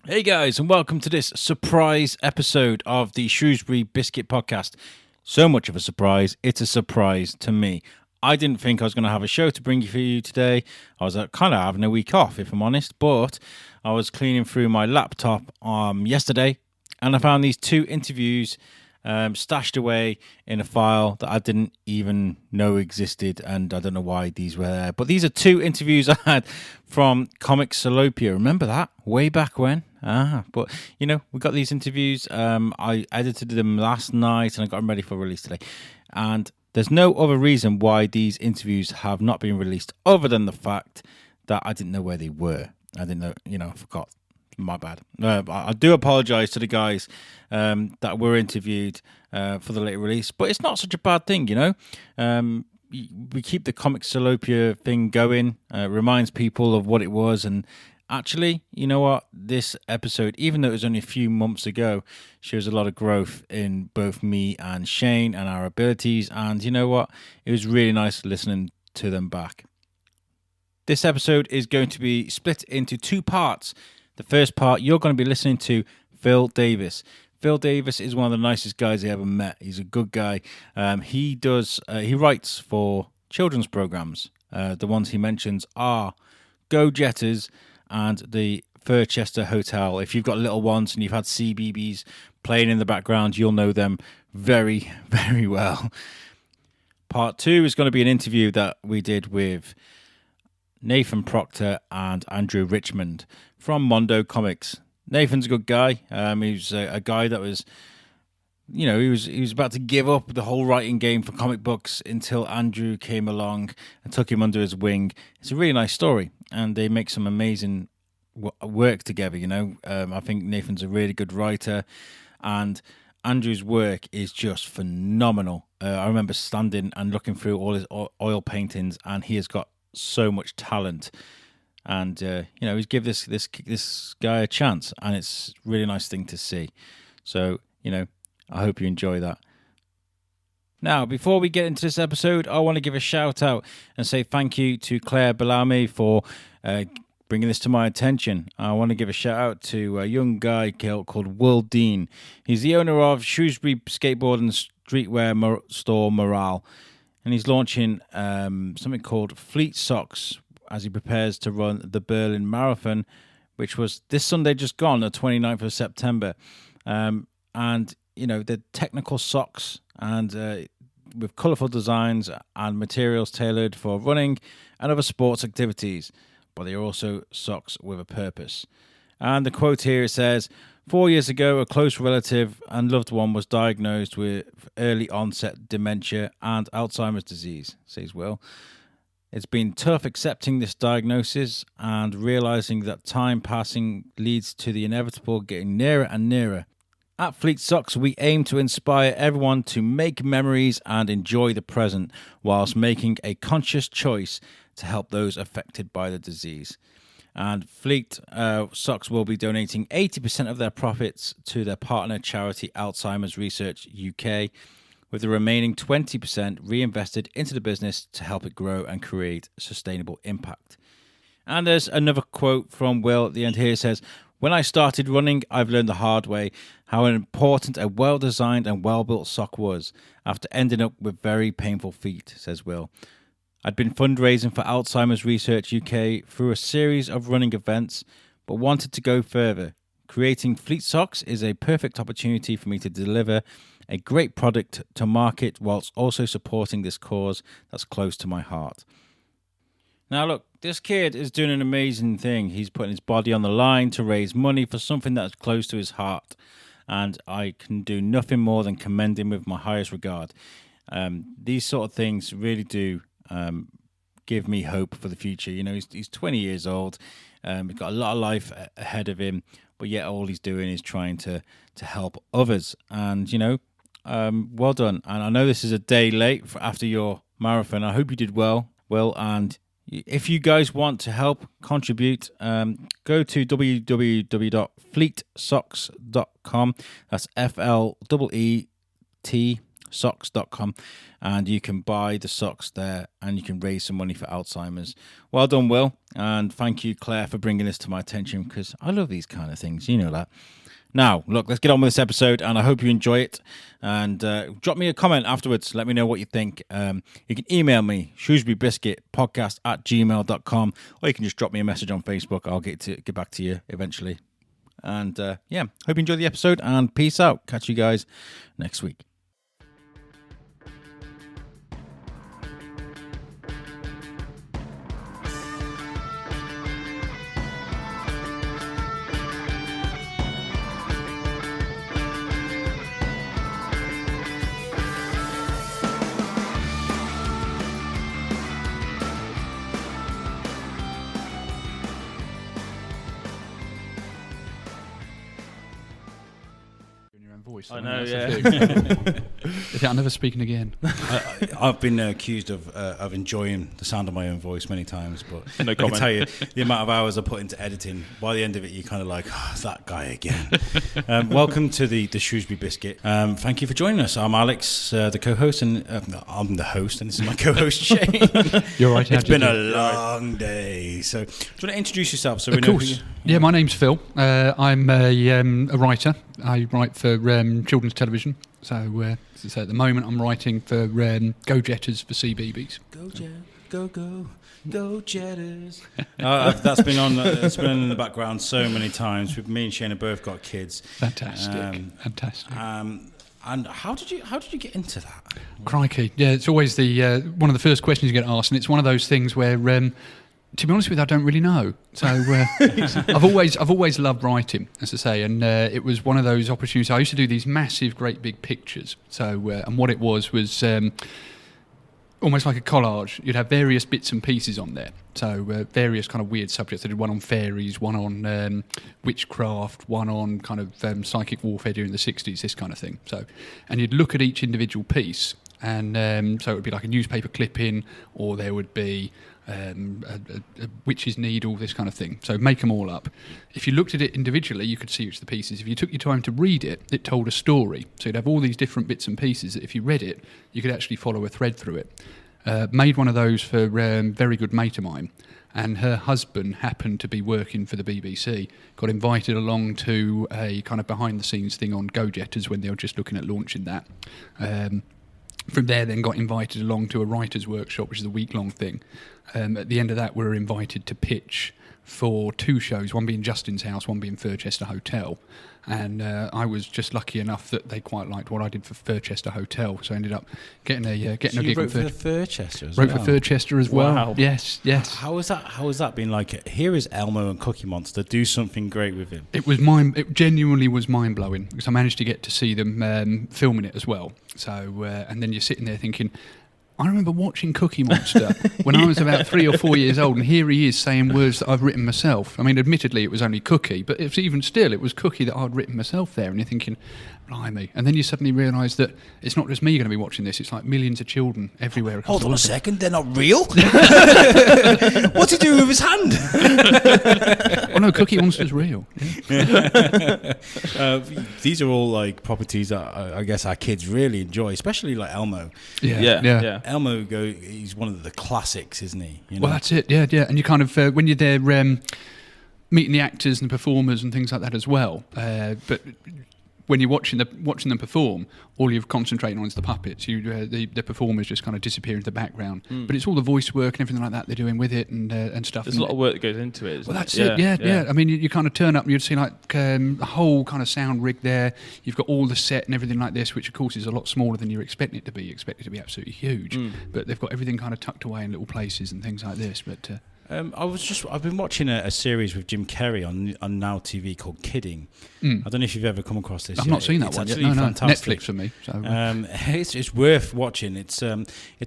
Hey guys, and welcome to this surprise episode of the Shrewsbury Biscuit podcast. So much of a surprise, it's a surprise to me. I didn't think I was going to have a show to bring you for you today. I was kind of having a week off, if I'm honest, but I was cleaning through my laptop yesterday, and I found these two interviews stashed away in a file that I didn't even know existed, and I don't know why these were there. But these are two interviews I had from Comic Salopia. Remember that? Way back when? But we got these interviews. I edited them last night and I got them ready for release today. And there's no other reason why these interviews have not been released other than the fact that I didn't know where they were. I didn't know, I forgot. My bad. I do apologise to the guys that were interviewed for the later release, but it's not such a bad thing, we keep the Comic Salopia thing going. Reminds people of what it was, and actually, you know what? This episode, even though it was only a few months ago, shows a lot of growth in both me and Shane and our abilities, and you know what? It was really nice listening to them back. This episode is going to be split into two parts. The first part, you're going to be listening to Phil Davies. Phil Davies is one of the nicest guys I ever met. He's a good guy. He writes for children's programs. The ones he mentions are Go Jetters and the Furchester Hotel. If you've got little ones and you've had CBeebies playing in the background, you'll know them very, very well. Part 2 is going to be an interview that we did with Nathan Proctor and Andrew Richmond from Mondo Comix. Nathan's a good guy. He's a guy that was, he was about to give up the whole writing game for comic books until Andrew came along and took him under his wing. It's a really nice story, and they make some amazing work together. I think Nathan's a really good writer, and Andrew's work is just phenomenal. I remember standing and looking through all his oil paintings, and he has got so much talent, and he's give this guy a chance, and it's a really nice thing to see. So I hope you enjoy that. Now, before we get into this episode, I want to give a shout out and say thank you to Claire Bellamy for bringing this to my attention. I want to give a shout out to a young guy called Will Dean. He's the owner of Shrewsbury Skateboard and Streetwear store Morale. And he's launching something called Fleet Socks as he prepares to run the Berlin Marathon, which was this Sunday just gone, the 29th of September. And, the technical socks and with colourful designs and materials tailored for running and other sports activities. But they are also socks with a purpose. And the quote here says, 4 years ago, a close relative and loved one was diagnosed with early onset dementia and Alzheimer's disease, says Will. It's been tough accepting this diagnosis and realizing that time passing leads to the inevitable getting nearer and nearer. At Fleet Socks, we aim to inspire everyone to make memories and enjoy the present whilst making a conscious choice to help those affected by the disease. And Fleet Socks will be donating 80% of their profits to their partner charity Alzheimer's Research UK, with the remaining 20% reinvested into the business to help it grow and create sustainable impact. And there's another quote from Will at the end here. It says, when I started running, I've learned the hard way how important a well-designed and well-built sock was after ending up with very painful feet, says Will. I'd been fundraising for Alzheimer's Research UK through a series of running events, but wanted to go further. Creating Fleet Socks is a perfect opportunity for me to deliver a great product to market whilst also supporting this cause that's close to my heart. Now look, this kid is doing an amazing thing. He's putting his body on the line to raise money for something that's close to his heart, and I can do nothing more than commend him with my highest regard. These sort of things really do give me hope for the future. He's 20 years old. He's got a lot of life ahead of him, but yet all he's doing is trying to help others. And, well done. And I know this is a day late after your marathon. I hope you did well. And if you guys want to help contribute, go to www.fleetsocks.com. That's FLEET socks.com, and you can buy the socks there and you can raise some money for Alzheimer's. Well done, Will, and thank you, Claire, for bringing this to my attention, because I love these kind of things, you know that. Now, look, let's get on with this episode, and I hope you enjoy it. And drop me a comment afterwards. Let me know what you think. You can email me, shrewsburybiscuitpodcast@gmail.com, or you can just drop me a message on Facebook. I'll get back to you eventually. And hope you enjoy the episode, and peace out. Catch you guys next week. I know, yeah. I'm never speaking again. I've been accused of enjoying the sound of my own voice many times, but no I can tell you the amount of hours I put into editing. By the end of it, you're kind of like, that guy again. Welcome to the Shrewsbury Biscuit. Thank you for joining us. I'm Alex, the co-host, and I'm the host, and this is my co-host Shane. You're right. It's been a long day. So, do you want to introduce yourself? So of course. Yeah, my name's Phil. I'm a writer. I write for children's television. So, as I say, at the moment, I'm writing for Go Jetters for CBeebies. Go Jetters. That's been on. It's been in the background so many times. Me and Shane have both got kids. Fantastic. And how did you get into that? Crikey! Yeah, it's always the one of the first questions you get asked, and it's one of those things where. To be honest with you, I don't really know. So I've always loved writing, as I say, and it was one of those opportunities. I used to do these massive, great big pictures. So and what it was almost like a collage. You'd have various bits and pieces on there. So various kind of weird subjects. I did one on fairies, one on witchcraft, one on kind of psychic warfare during the 60s, this kind of thing. So, and you'd look at each individual piece, and so it would be like a newspaper clipping, or there would be a witch's needle, this kind of thing. So make them all up. If you looked at it individually, you could see each of the pieces. If you took your time to read it, it told a story. So you'd have all these different bits and pieces that if you read it, you could actually follow a thread through it. Made one of those for a very good mate of mine, and her husband happened to be working for the BBC, got invited along to a kind of behind-the-scenes thing on Go Jetters when they were just looking at launching that. From there, then got invited along to a writer's workshop, which is a week-long thing. At the end of that, we were invited to pitch for 2 shows, one being Justin's House, one being Furchester Hotel. And I was just lucky enough that they quite liked what I did for Furchester Hotel, so I ended up getting a gig on Furchester as well. Wrote for Furchester as well. Wow. Yes. How has that been like? Here is Elmo and Cookie Monster. Do something great with him. It genuinely was mind blowing, because I managed to get to see them filming it as well. So and then you're sitting there thinking, I remember watching Cookie Monster when I was about 3 or 4 years old, and here he is saying words that I've written myself. I mean, admittedly, it was only Cookie, but it was Cookie that I'd written myself there, and you're thinking, blimey. And then you suddenly realise that it's not just me going to be watching this, it's like millions of children everywhere. Hold on a second, they're not real? What's he doing with his hand? Oh no, Cookie Monster's real. Yeah. These are all like properties that I guess our kids really enjoy, especially like Elmo. Yeah. Elmo, he's one of the classics, isn't he? You know? Well, that's it. Yeah. And you kind of when you're there meeting the actors and the performers and things like that as well. But when you're watching them perform, all you're concentrating on is the puppets. The performers just kind of disappear into the background. But it's all the voice work and everything like that they're doing with it and stuff. There's a lot of work that goes into it. Well, that's it. Yeah. I mean, you kind of turn up and you'd see like a whole kind of sound rig there. You've got all the set and everything like this, which of course is a lot smaller than you're expecting it to be. You expect it to be absolutely huge, but they've got everything kind of tucked away in little places and things like this. But I've been watching a series with Jim Carrey on Now TV called Kidding. I don't know if you've ever come across this. I've not seen that one yet. No, Netflix for me. So. It's worth watching. It's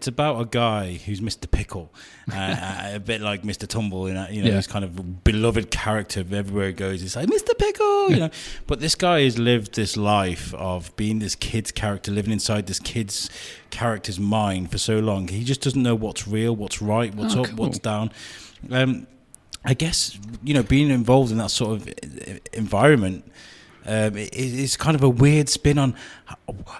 about a guy who's Mr. Pickle, a bit like Mr. Tumble, this kind of beloved character everywhere he goes. It's like Mr. Pickle, But this guy has lived this life of being this kid's character, living inside this kid's character's mind for so long. He just doesn't know what's real, what's right, what's up, what's down. I guess being involved in that sort of environment It's kind of a weird spin on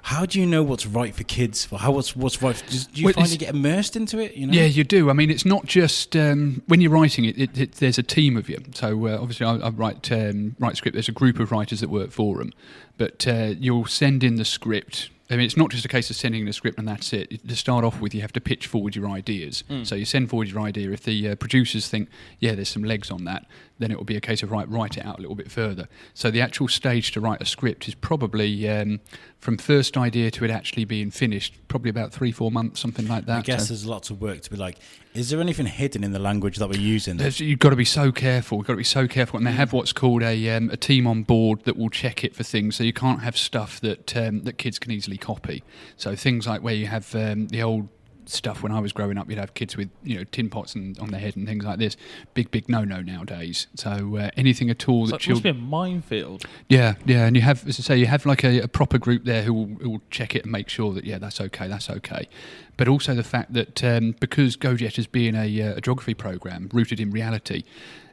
how do you know what's right for kids? What's right? Do you finally get immersed into it? You know? Yeah, you do. I mean, it's not just when you're writing it. There's a team of you. So obviously, I write script. There's a group of writers that work for them, but you'll send in the script. I mean, it's not just a case of sending the script and that's it. To start off with, you have to pitch forward your ideas. So you send forward your idea. If the producers think, yeah, there's some legs on that, then it will be a case of, write it out a little bit further. So the actual stage to write a script is probably from first idea to it actually being finished, probably about 3-4 months, something like that. I guess there's lots of work to be like, is there anything hidden in the language that we're using? You've got to be so careful. And they have what's called a team on board that will check it for things. So you can't have stuff that kids can easily copy. So things like where you have the old stuff when I was growing up, you'd have kids with tin pots on their head and things like this. Big no nowadays. So anything at all that it must be a minefield. Yeah, and you have, as I say, you have like a proper group there who will check it and make sure that that's okay. But also the fact that because Go-Jet as being a geography program rooted in reality,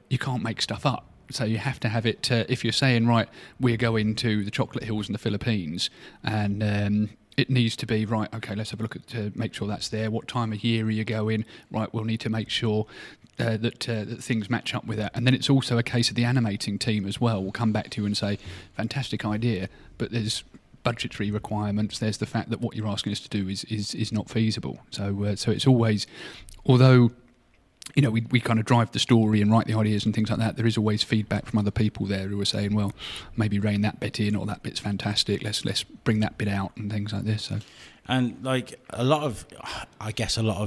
you can't make stuff up. So you have to have it. If you're saying, right, we're going to the Chocolate Hills in the Philippines, and it needs to be right. Okay, let's have a look at to make sure that's there. What time of year are you going? Right, we'll need to make sure that things match up with that. And then it's also a case of the animating team as well. We'll come back to you and say, fantastic idea, but there's budgetary requirements. There's the fact that what you're asking us to do is not feasible. So it's always, although we kind of drive the story and write the ideas and things like that, there is always feedback from other people there who are saying, well, maybe rein that bit in, or that bit's fantastic, let's bring that bit out and things like this. So. And like a lot of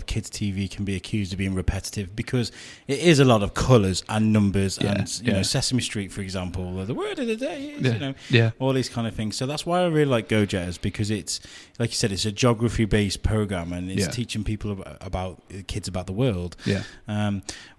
kids' TV can be accused of being repetitive because it is a lot of colours and numbers and Sesame Street, for example, the word of the day is all these kind of things. So that's why I really like Go-Jetters, because it's, like you said, it's a geography-based program and it's teaching people about kids about the world. Yeah.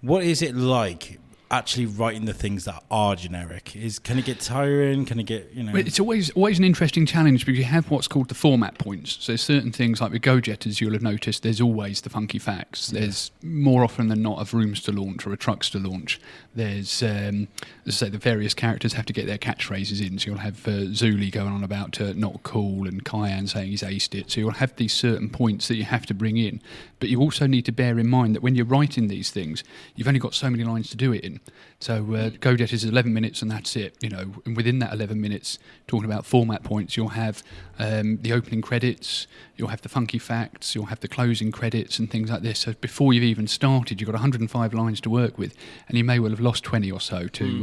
What is it like actually writing the things that are generic? Can it get tiring? Can it get, It's always an interesting challenge because you have what's called the format points. So certain things like with Go-Jetters, you'll have noticed there's always the funky facts. There's more often than not of rooms to launch or a trucks to launch. There's, as I say, the various characters have to get their catchphrases in. So you'll have Zuli going on about not cool and Kyan saying he's aced it. So you'll have these certain points that you have to bring in. But you also need to bear in mind that when you're writing these things, you've only got so many lines to do it in. So Go-Jetters is 11 minutes and that's it, and within that 11 minutes, talking about format points, you'll have the opening credits, you'll have the funky facts, you'll have the closing credits and things like this. So before you've even started, you've got 105 lines to work with, and you may well have lost 20 or so to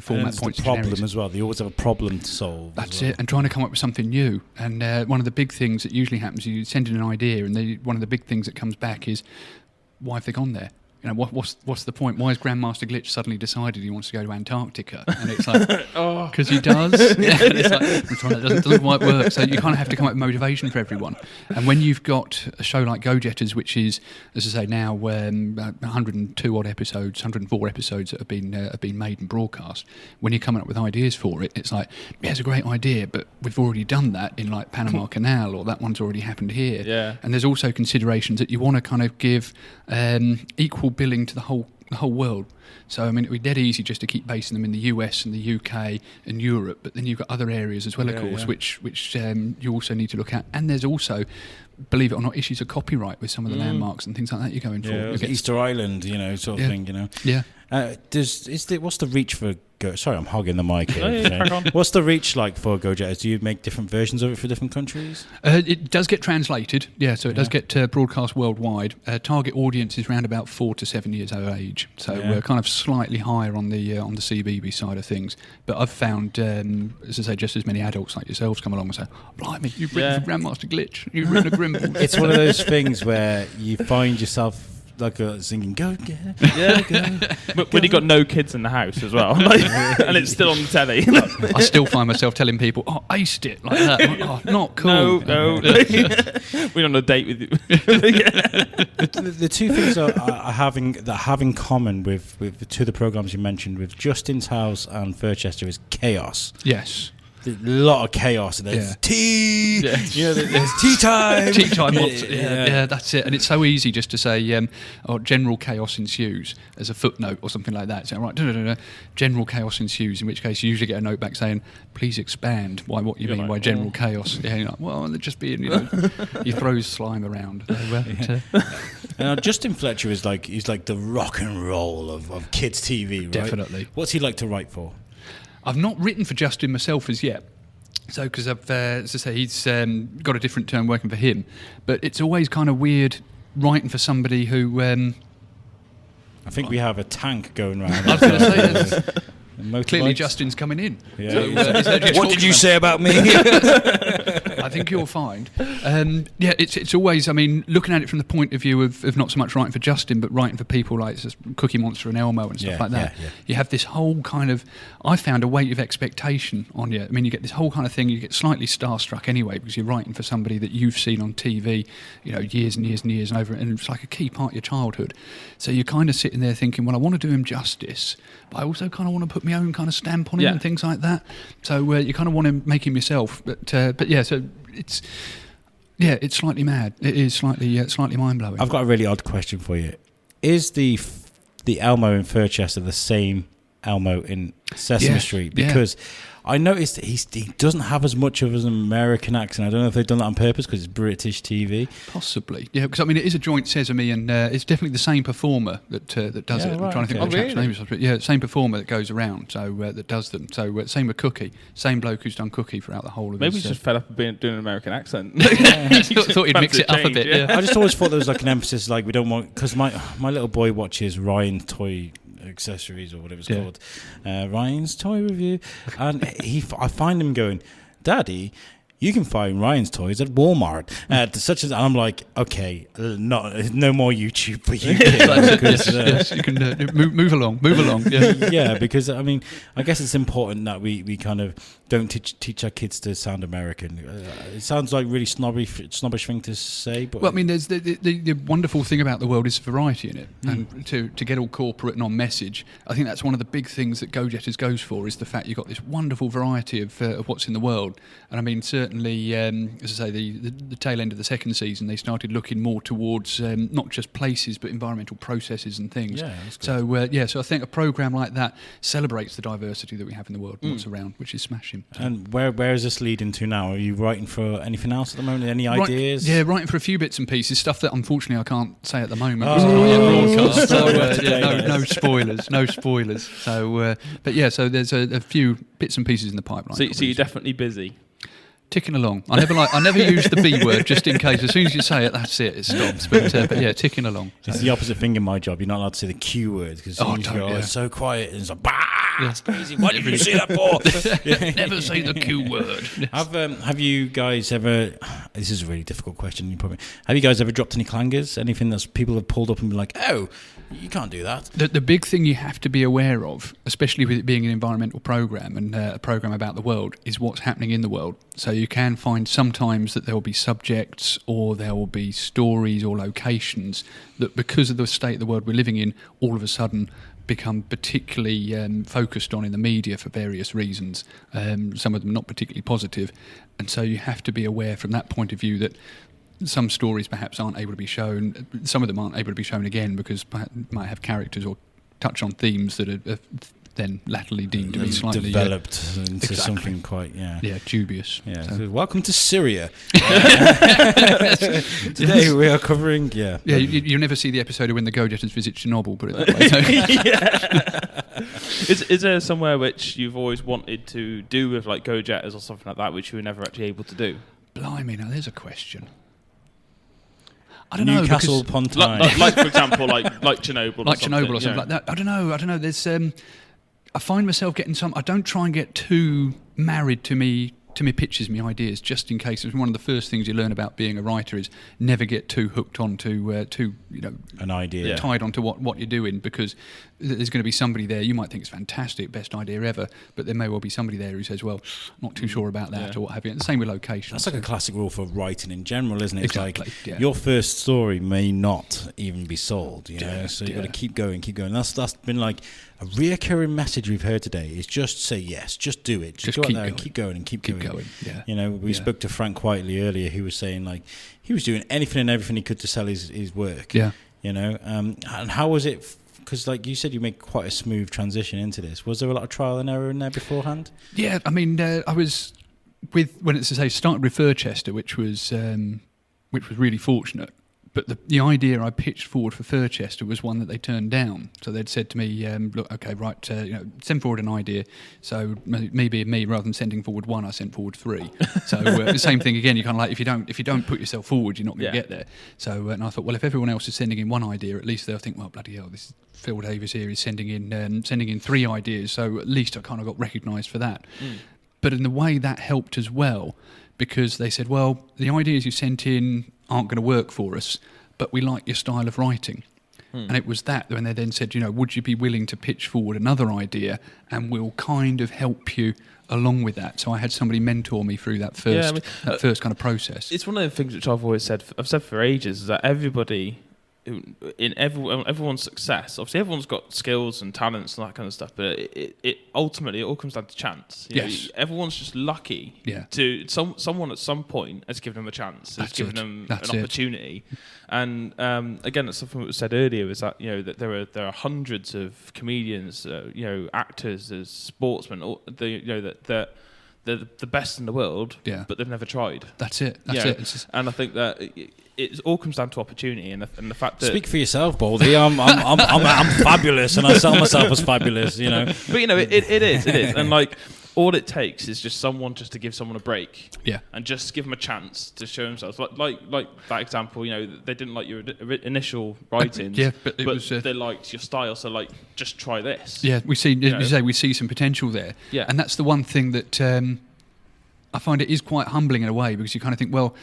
format points. The problem as well, they always have a problem to solve. That's it, and trying to come up with something new. And one of the big things that usually happens, you send in an idea, and one of the big things that comes back is, why have they gone there? What's the point? Why has Grandmaster Glitch suddenly decided he wants to go to Antarctica? And it's like, because he does. Yeah, and it's like, that doesn't quite work. So you kind of have to come up with motivation for everyone. And when you've got a show like Go-Jetters, which is, as I say, now 102 odd episodes, 104 episodes that have been made and broadcast, when you're coming up with ideas for it, it's like, yeah, it's a great idea, but we've already done that in like Panama Canal, or that one's already happened here. Yeah. And there's also considerations that you want to kind of give equal billing to the whole world. So I mean, it'd be dead easy just to keep basing them in the US and the UK and Europe, but then you've got other areas as well, of course, which you also need to look at. And there's also, believe it or not, issues of copyright with some of the landmarks and things like that you're going for. Easter Island, sort of thing, Yeah. What's the reach for Sorry, I'm hogging the mic here. Yeah, what's the reach like for Go-Jetters? Do you make different versions of it for different countries? It does get translated, so it does get broadcast worldwide. Target audience is around about 4 to 7 years of age, so we're kind of slightly higher on the CBeebies side of things. But I've found, as I say, just as many adults like yourselves come along and say, "Blimey, you've written for Grandmaster Glitch, you've written a Grimble." It's one of those things where you find yourself like singing "Go Get It." But when you've got no kids in the house as well, and it's still on the telly. I still find myself telling people, "Oh, aced it," like that. Oh, not cool. No. We're on a date with you. The two things that have in common with the two of the programs you mentioned, with Justin's House and Furchester, is chaos. Yes. a lot of chaos. And there's tea. Yeah. There's tea time. Tea time. Yeah, that's it. And it's so easy just to say, general chaos ensues as a footnote or something like that. So, right, general chaos ensues, in which case you usually get a note back saying, please expand what you mean by general chaos. Yeah, you're like, well, they're just being, he throws slime around. Justin Fletcher is he's like the rock and roll of kids' TV, right? Definitely. What's he like to write for? I've not written for Justin myself as yet. So, because I've, as I say, he's got a different term working for him. But it's always kind of weird writing for somebody who... I think we have a tank going around. I was going to say, clearly motorbikes. Justin's coming in. Yeah. So, What did you say about me? I think you'll find. It's always, looking at it from the point of view of not so much writing for Justin, but writing for people like Cookie Monster and Elmo and stuff like that. Yeah. You have this whole kind of, I found a weight of expectation on you. You get this whole kind of thing, you get slightly starstruck anyway, because you're writing for somebody that you've seen on TV, years and years and years and over, and it's like a key part of your childhood. So you're kind of sitting there thinking, well, I want to do him justice, but I also kind of want to put my own kind of stamp on him and things like that. So you kind of want to make him yourself, but yeah, so it's slightly mad. It is slightly mind blowing. I've got a really odd question for you. Is the Elmo in Furchester the same Elmo in Sesame Street? Because I noticed that he doesn't have as much of an American accent. I don't know if they've done that on purpose because it's British TV. Possibly, yeah. Because it is a joint Sesame, and it's definitely the same performer that does it. Right, I'm trying to think what the chap's name is. Yeah, same performer that goes around, so that does them. So same with Cookie, same bloke who's done Cookie throughout the whole of. Maybe he's just fed up of doing an American accent. Thought he'd mix it up a bit. Yeah. I just always thought there was an emphasis, we don't want, because my little boy watches Ryan's Toy Accessories or whatever it's called, Ryan's Toy Review, and I find him going, Daddy, you can find Ryan's Toys at Walmart. And I'm like, okay, no more YouTube for you. Yes, you can move along. Yeah, because I guess it's important that we kind of don't teach our kids to sound American. It sounds like really snobbish thing to say, but there's the wonderful thing about the world is variety in it, and to get all corporate and on message, I think that's one of the big things that Go Jetters goes for, is the fact you've got this wonderful variety of what's in the world. And certainly, as I say, the tail end of the second season, they started looking more towards not just places but environmental processes and things. Yeah, that's good. So I think a programme like that celebrates the diversity that we have in the world and what's around, which is smashing. And where is this leading to now? Are you writing for anything else at the moment? Any ideas? Yeah, writing for a few bits and pieces, stuff that unfortunately I can't say at the moment. It's not yet broadcast, so no spoilers. So, so there's a few bits and pieces in the pipeline. So you're definitely busy. Ticking along. I never use the B word just in case. As soon as you say it, that's it. It stops. But yeah, ticking along. It's the opposite thing in my job. You're not allowed to say the Q word because it's so quiet and it's like, bah! It's crazy. What did you say that for? Never say the Q word. Have you guys ever? This is a really difficult question. Have you guys ever dropped any clangers? Anything that people have pulled up and been like, oh, you can't do that. The big thing you have to be aware of, especially with it being an environmental programme and a programme about the world, is what's happening in the world. So you can find sometimes that there will be subjects or there will be stories or locations that, because of the state of the world we're living in, all of a sudden become particularly focused on in the media for various reasons, some of them not particularly positive. And so you have to be aware from that point of view that some stories perhaps aren't able to be shown, some of them aren't able to be shown again because might have characters or touch on themes that are then latterly deemed to be slightly developed into something quite dubious. So welcome to Syria. Today we are covering you'll never see the episode of when the Go Jetters visit Chernobyl, put it that way. Is there somewhere which you've always wanted to do with like Go Jetters or something like that which you were never actually able to do? Blimey, now there's a question. I don't Newcastle upon Tyne. Like for example, like Chernobyl, or something like that. I don't know. There's I find myself getting I don't try and get too married to me pictures, me ideas, just in case. It's one of the first things you learn about being a writer is never get too hooked onto an idea, tied onto what you're doing, because there's going to be somebody there you might think is fantastic, best idea ever, but there may well be somebody there who says, well, not too sure about that or what have you. And the same with location. That's like a classic rule for writing in general, isn't it? Exactly. It's like your first story may not even be sold, so you've got to keep going. That's been like A reoccurring message we've heard today is just say yes, just do it, just go out there and keep going and keep going. Yeah. You know, we spoke to Frank Whiteley earlier, who was saying like he was doing anything and everything he could to sell his work. Yeah. You know, and how was it? Because like you said, you made quite a smooth transition into this. Was there a lot of trial and error in there beforehand? Yeah, I mean, I was started with Furchester, which was really fortunate. But the idea I pitched forward for Furchester was one that they turned down. So they'd said to me, "Look, okay, right, send forward an idea." So me being me, rather than sending forward one, I sent forward 3. So the same thing again. You kind of like if you don't put yourself forward, you're not going to get there. So and I thought, well, if everyone else is sending in one idea, at least they'll think, well, bloody hell, this Phil Davies here is sending in 3 ideas. So at least I kind of got recognised for that. But in the way that helped as well, because they said, well, the ideas you sent in aren't going to work for us, but we like your style of writing. And it was that when they then said, would you be willing to pitch forward another idea and we'll kind of help you along with that. So I had somebody mentor me through that first kind of process. It's one of the things which I've always said, I've said for ages, is that everybody, in everyone's success, obviously everyone's got skills and talents and that kind of stuff, but it ultimately it all comes down to chance. Yes. Everyone's just lucky to someone at some point has given them a chance, has given them an opportunity. And again, that's something that was said earlier, is that that there are hundreds of comedians, actors, there's sportsmen, that they're the best in the world, but they've never tried. That's it. That's it. And I think that it all comes down to opportunity and the fact that... Speak for yourself, Baldy. I'm fabulous, and I sell myself as fabulous, But, it is. And, like, all it takes is just someone just to give someone a break. Yeah. And just give them a chance to show themselves. Like that example, they didn't like your initial writings, but they liked your style, so, like, just try this. Yeah, we see some potential there. Yeah. And that's the one thing that I find it is quite humbling in a way, because you kind of think, well,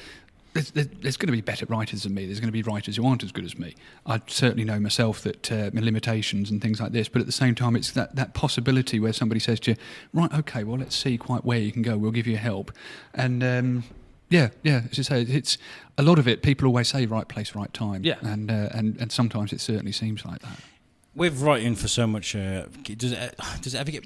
there's going to be better writers than me. There's going to be writers who aren't as good as me. I certainly know myself that my limitations and things like this, but at the same time, it's that possibility where somebody says to you, right, okay, well, let's see quite where you can go. We'll give you help. And as you say, it's a lot of it. People always say right place, right time. Yeah. And sometimes it certainly seems like that. With writing for so much, does it ever get...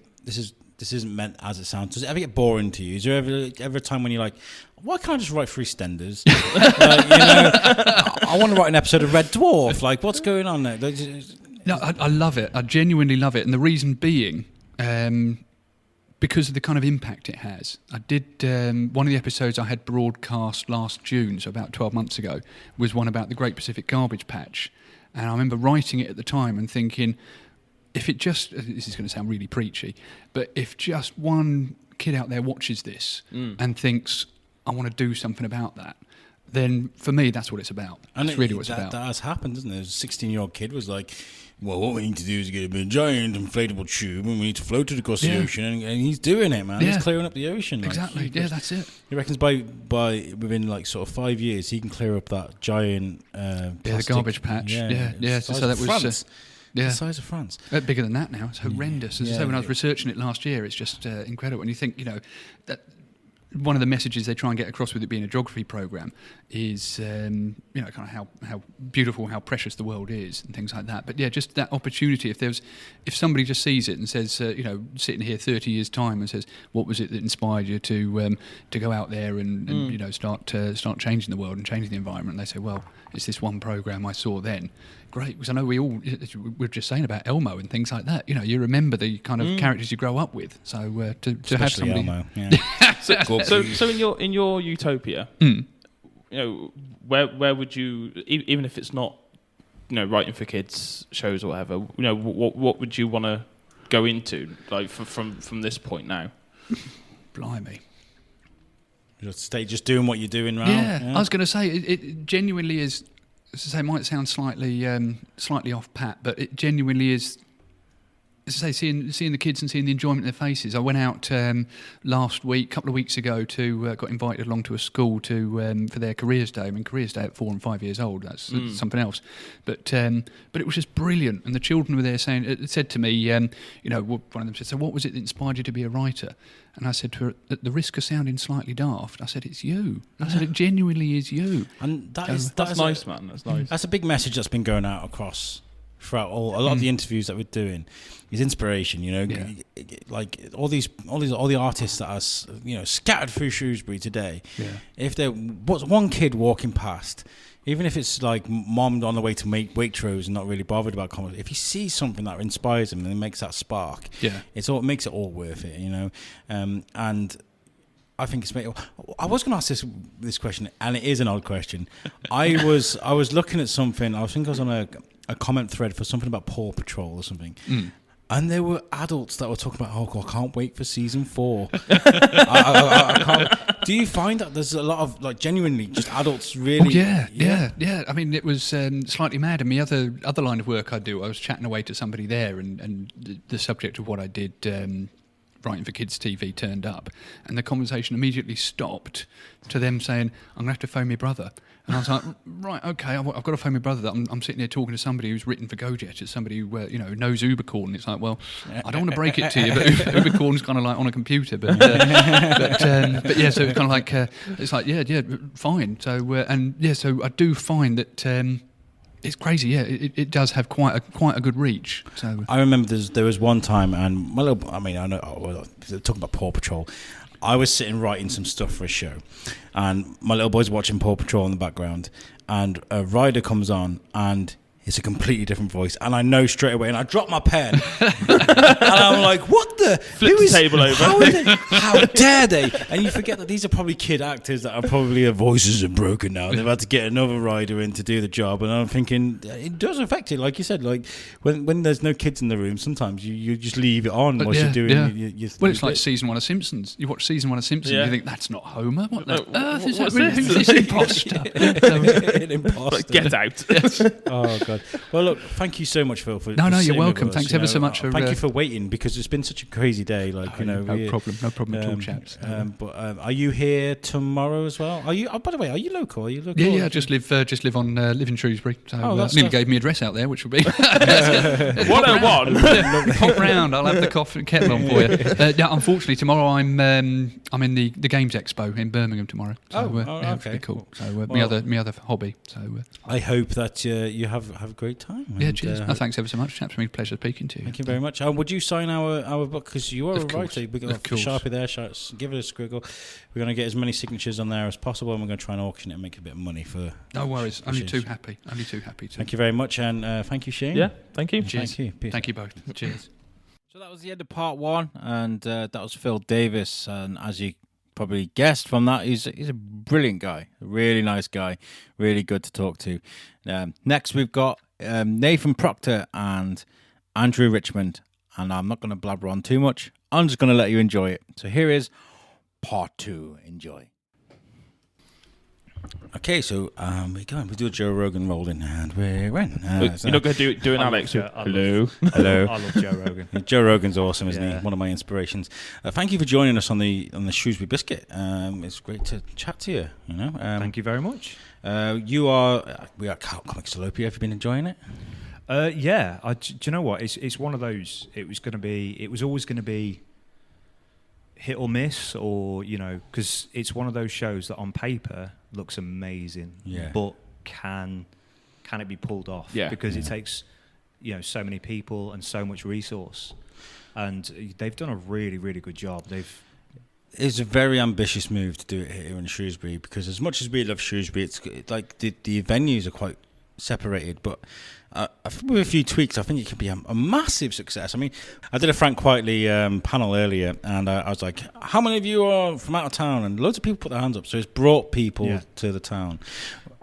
This isn't meant as it sounds. Does it ever get boring to you? Is there ever a time when you're like, why can't I just write 3 EastEnders? I want to write an episode of Red Dwarf. Like, what's going on there? No, I love it. I genuinely love it. And the reason being, because of the kind of impact it has. I did one of the episodes I had broadcast last June, so about 12 months ago, was one about the Great Pacific Garbage Patch. And I remember writing it at the time and thinking, if it just, this is going to sound really preachy, but if just one kid out there watches this and thinks, I want to do something about that, then for me, that's what it's about. And that's really what it's about. That has happened, doesn't it? A 16-year-old kid was like, well, what we need to do is get a giant inflatable tube and we need to float it across the ocean. And he's doing it, man. He's clearing up the ocean. Exactly. That's it. He reckons by within like sort of 5 years, he can clear up that giant the garbage patch. Yeah. So that was... France. The size of France. Bigger than that now. It's horrendous. As I say, when I was researching it last year, it's just incredible. And you think, that one of the messages they try and get across with it being a geography program is, kind of how beautiful, how precious the world is, and things like that. But yeah, just that opportunity. If somebody just sees it and says, sitting here 30 years time and says, what was it that inspired you to go out there and start changing the world and changing the environment? And they say, well, it's this one program I saw then. Great, because I know we're just saying about Elmo and things like that. You remember the kind of characters you grow up with. So to have somebody, Elmo, yeah. so in your utopia, where would you, even if it's not, writing for kids shows or whatever, what would you want to go into, like from this point now? Blimey. Just stay just doing what you're doing now. Yeah. I was going to say it genuinely is. As I say, it might sound slightly off pat, but it genuinely is. As I say, seeing the kids and seeing the enjoyment in their faces. I went out last week, a couple of weeks ago, got invited along to a school for their careers day. I mean, careers day at 4 and 5 years old. That's something else. But it was just brilliant, and the children were there saying. It said to me, one of them said, "So what was it that inspired you to be a writer?" And I said to her, at the risk of sounding slightly daft, I said, it's you. I said, it genuinely is you. And that's nice, man. That's nice. That's a big message that's been going out across throughout a lot of the interviews that we're doing is inspiration. Like all the artists that are scattered through Shrewsbury today. Yeah. If there was one kid walking past, even if it's like mom on the way to make Waitrose and not really bothered about comedy, if he sees something that inspires him and it makes that spark, it makes it all worth it, and I think it's. I was going to ask this question, and it is an odd question. I was looking at something. I think I was on a comment thread for something about Paw Patrol or something, and there were adults that were talking about, "Oh God, I can't wait for season 4." I can't. Do you find that there's a lot of like genuinely just adults really? Oh, yeah. I mean, it was slightly mad. And the other line of work I do, I was chatting away to somebody there, and the subject of what I did. Writing for kids' TV turned up, and the conversation immediately stopped to them saying, "I'm going to have to phone my brother." And I was like, "Right, okay, I've got to phone my brother. That I'm sitting here talking to somebody who's written for GoJet, it's somebody who knows Ubercorn." And it's like, well, I don't want to break it to you, but Ubercorn's kind of like on a computer. But yeah, so it's kind of like it's like yeah, fine. So so I do find that. It's crazy, yeah. It does have quite a good reach. So I remember there was one time, and I know talking about Paw Patrol. I was sitting writing some stuff for a show, and my little boy's watching Paw Patrol in the background, and a rider comes on, and it's a completely different voice, and I know straight away, and I drop my pen, and I'm like, "What the? Flip the table over. How dare they?" And you forget that these are probably kid actors that are probably their voices are broken now. They've had to get another rider in to do the job, and I'm thinking it does affect it, like you said. Like when there's no kids in the room, sometimes you just leave it on while you're doing. Yeah. Well, it's like season 1 of Simpsons. You watch season 1 of Simpsons, and you think that's not Homer. What the earth is that? Who's this imposter? An imposter. Like, get out. Yes. Oh God. Well, look, thank you so much, Phil. For no, you're sitting welcome. with us, Thanks ever so much. Thank you for waiting, because it's been such a crazy day. No problem at all, chaps. But are you here tomorrow as well? Are you? Oh, by the way, are you local? Yeah. I just live in Shrewsbury. So nearly gave me address out there, which would be 101. Pop round. I'll have the coffee kettle on for you. Unfortunately, tomorrow I'm in the Games Expo in Birmingham tomorrow. So, okay, cool. So my other hobby. So I hope that you have a great time. Yeah, cheers. Thanks ever so much, chaps. It's been a pleasure speaking to you. Thank you very much. Would you sign our book, because you are a writer? We've got Sharpie there. Give it a scriggle. We're going to get as many signatures on there as possible, and we're going to try and auction it and make a bit of money for. No worries. Only too happy. Thank you very much, and thank you, Shane. Yeah, thank you. Cheers. Thank you. Peace. Thank you both. Cheers. So that was the end of part 1, and that was Phil Davies. And as you probably guessed from that, he's a brilliant guy, a really nice guy, really good to talk to. Next, we've got Nathan Proctor and Andrew Richmond, and I'm not going to blabber on too much. I'm just going to let you enjoy it. So here is part 2. Enjoy. Okay, so we're going. We do a Joe Rogan rolling, and we're in. You're not going to do an Alex. Hello. Hello. I love Joe Rogan. Joe Rogan's awesome, isn't he? One of my inspirations. Thank you for joining us on the Shrewsbury Biscuit. It's great to chat to you. Thank you very much. We are at Comic Salopia. Have you been enjoying it? Yeah. Do you know what? It's one of those. It was always going to be hit or miss, or because it's one of those shows that on paper looks amazing, but can it be pulled off? Because it takes so many people and so much resource, and they've done a really, really good job. It's a very ambitious move to do it here in Shrewsbury, because as much as we love Shrewsbury, it's like the venues are quite separated, but with a few tweaks, I think it could be a massive success. I mean, I did a Frank Quietly panel earlier, and I was like, how many of you are from out of town? And loads of people put their hands up, so it's brought people to the town.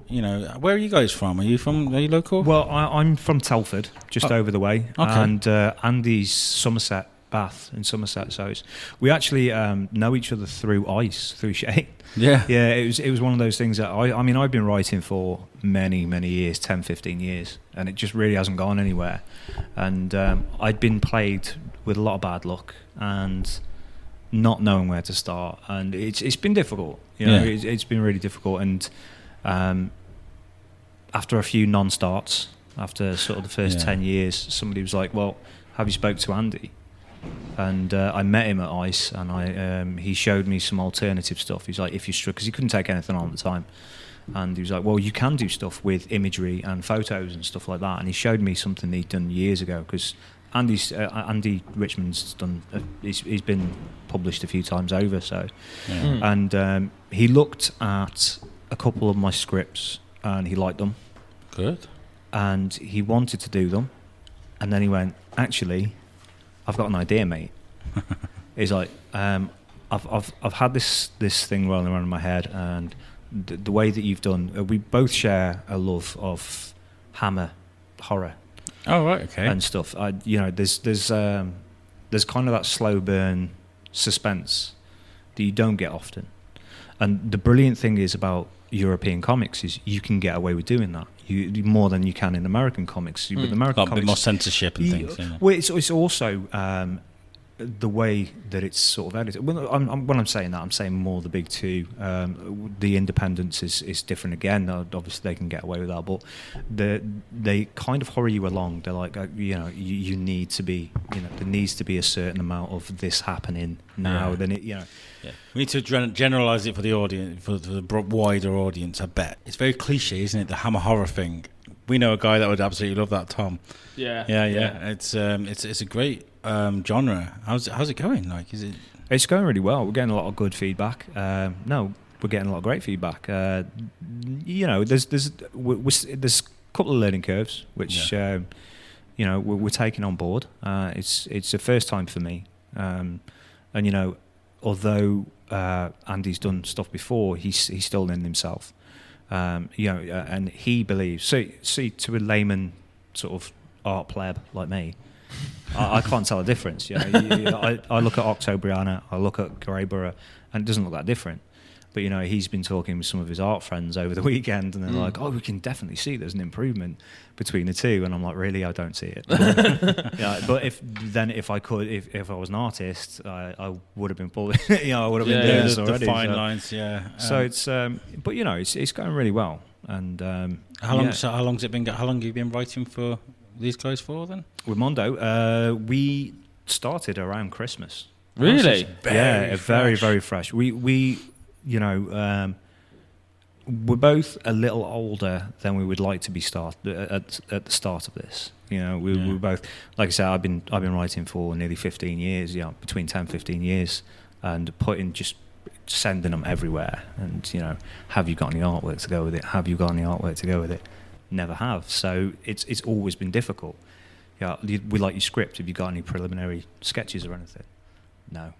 Where are you guys from? Are you local? Well, I'm from Telford, just over the way, and Andy's Somerset, Bath in Somerset, so we actually know each other through Shane. Yeah, it was one of those things that I mean I've been writing for many years, 10-15 years, and it just really hasn't gone anywhere, and I'd been plagued with a lot of bad luck and not knowing where to start, and it's been difficult, it's been really difficult, and after a few non-starts, after sort of the first 10 years, somebody was like, well, have you spoke to Andy? And I met him at ICE, and he showed me some alternative stuff. He's like, if you struggle, because he couldn't take anything on at the time, And he was like, well, you can do stuff with imagery and photos and stuff like that. And he showed me something he'd done years ago, because Andy Richmond's done. He's been published a few times over. So, and he looked at a couple of my scripts and he liked them. Good. And he wanted to do them, and then he went, actually, I've got an idea, mate. He's like, I've had this thing rolling around in my head, and the way that you've done, we both share a love of Hammer horror. Oh right, okay. And stuff. There's kind of that slow burn suspense that you don't get often. And the brilliant thing is about European comics is you can get away with doing that. You more than you can in American comics. With American comics, a bit more censorship and things. Well, it's also the way that it's sort of edited. When I'm saying that, I'm saying more the big two. The independence is different again. Obviously, they can get away with that, but they kind of hurry you along. They're like, you need to be, there needs to be a certain amount of this happening now. Yeah. Then Yeah. We need to generalize it for the audience, for the wider audience. I bet it's very cliche, isn't it? The Hammer horror thing. We know a guy that would absolutely love that, Tom. Yeah. It's a great genre. How's it going? Like, is it? It's going really well. We're getting a lot of good feedback. We're getting a lot of great feedback. There's a couple of learning curves which we're taking on board. It's the first time for me, and although Andy's done stuff before, he's still learning himself. And he believes. See, to a layman sort of art pleb like me, I can't tell a difference. I look at Octobriana, I look at Greyborough, and it doesn't look that different. But he's been talking with some of his art friends over the weekend, and they're like, "Oh, we can definitely see there's an improvement between the two." And I'm like, "Really? I don't see it." But if I was an artist, I would have been pulling. I would have been doing this already. The fine lines, yeah. So it's, but it's going really well. And how long's it been? How long have you been writing for these guys for then? With Mondo, we started around Christmas. Really? Very, very fresh. We we're both a little older than we would like to be at the start of this. We're both, like I said, I've been writing for nearly 15 years, between 10 15 years, and sending them everywhere. And have you got any artwork to go with it? Have you got any artwork to go with it? Never have. So it's always been difficult. We like your script. Have you got any preliminary sketches or anything? No.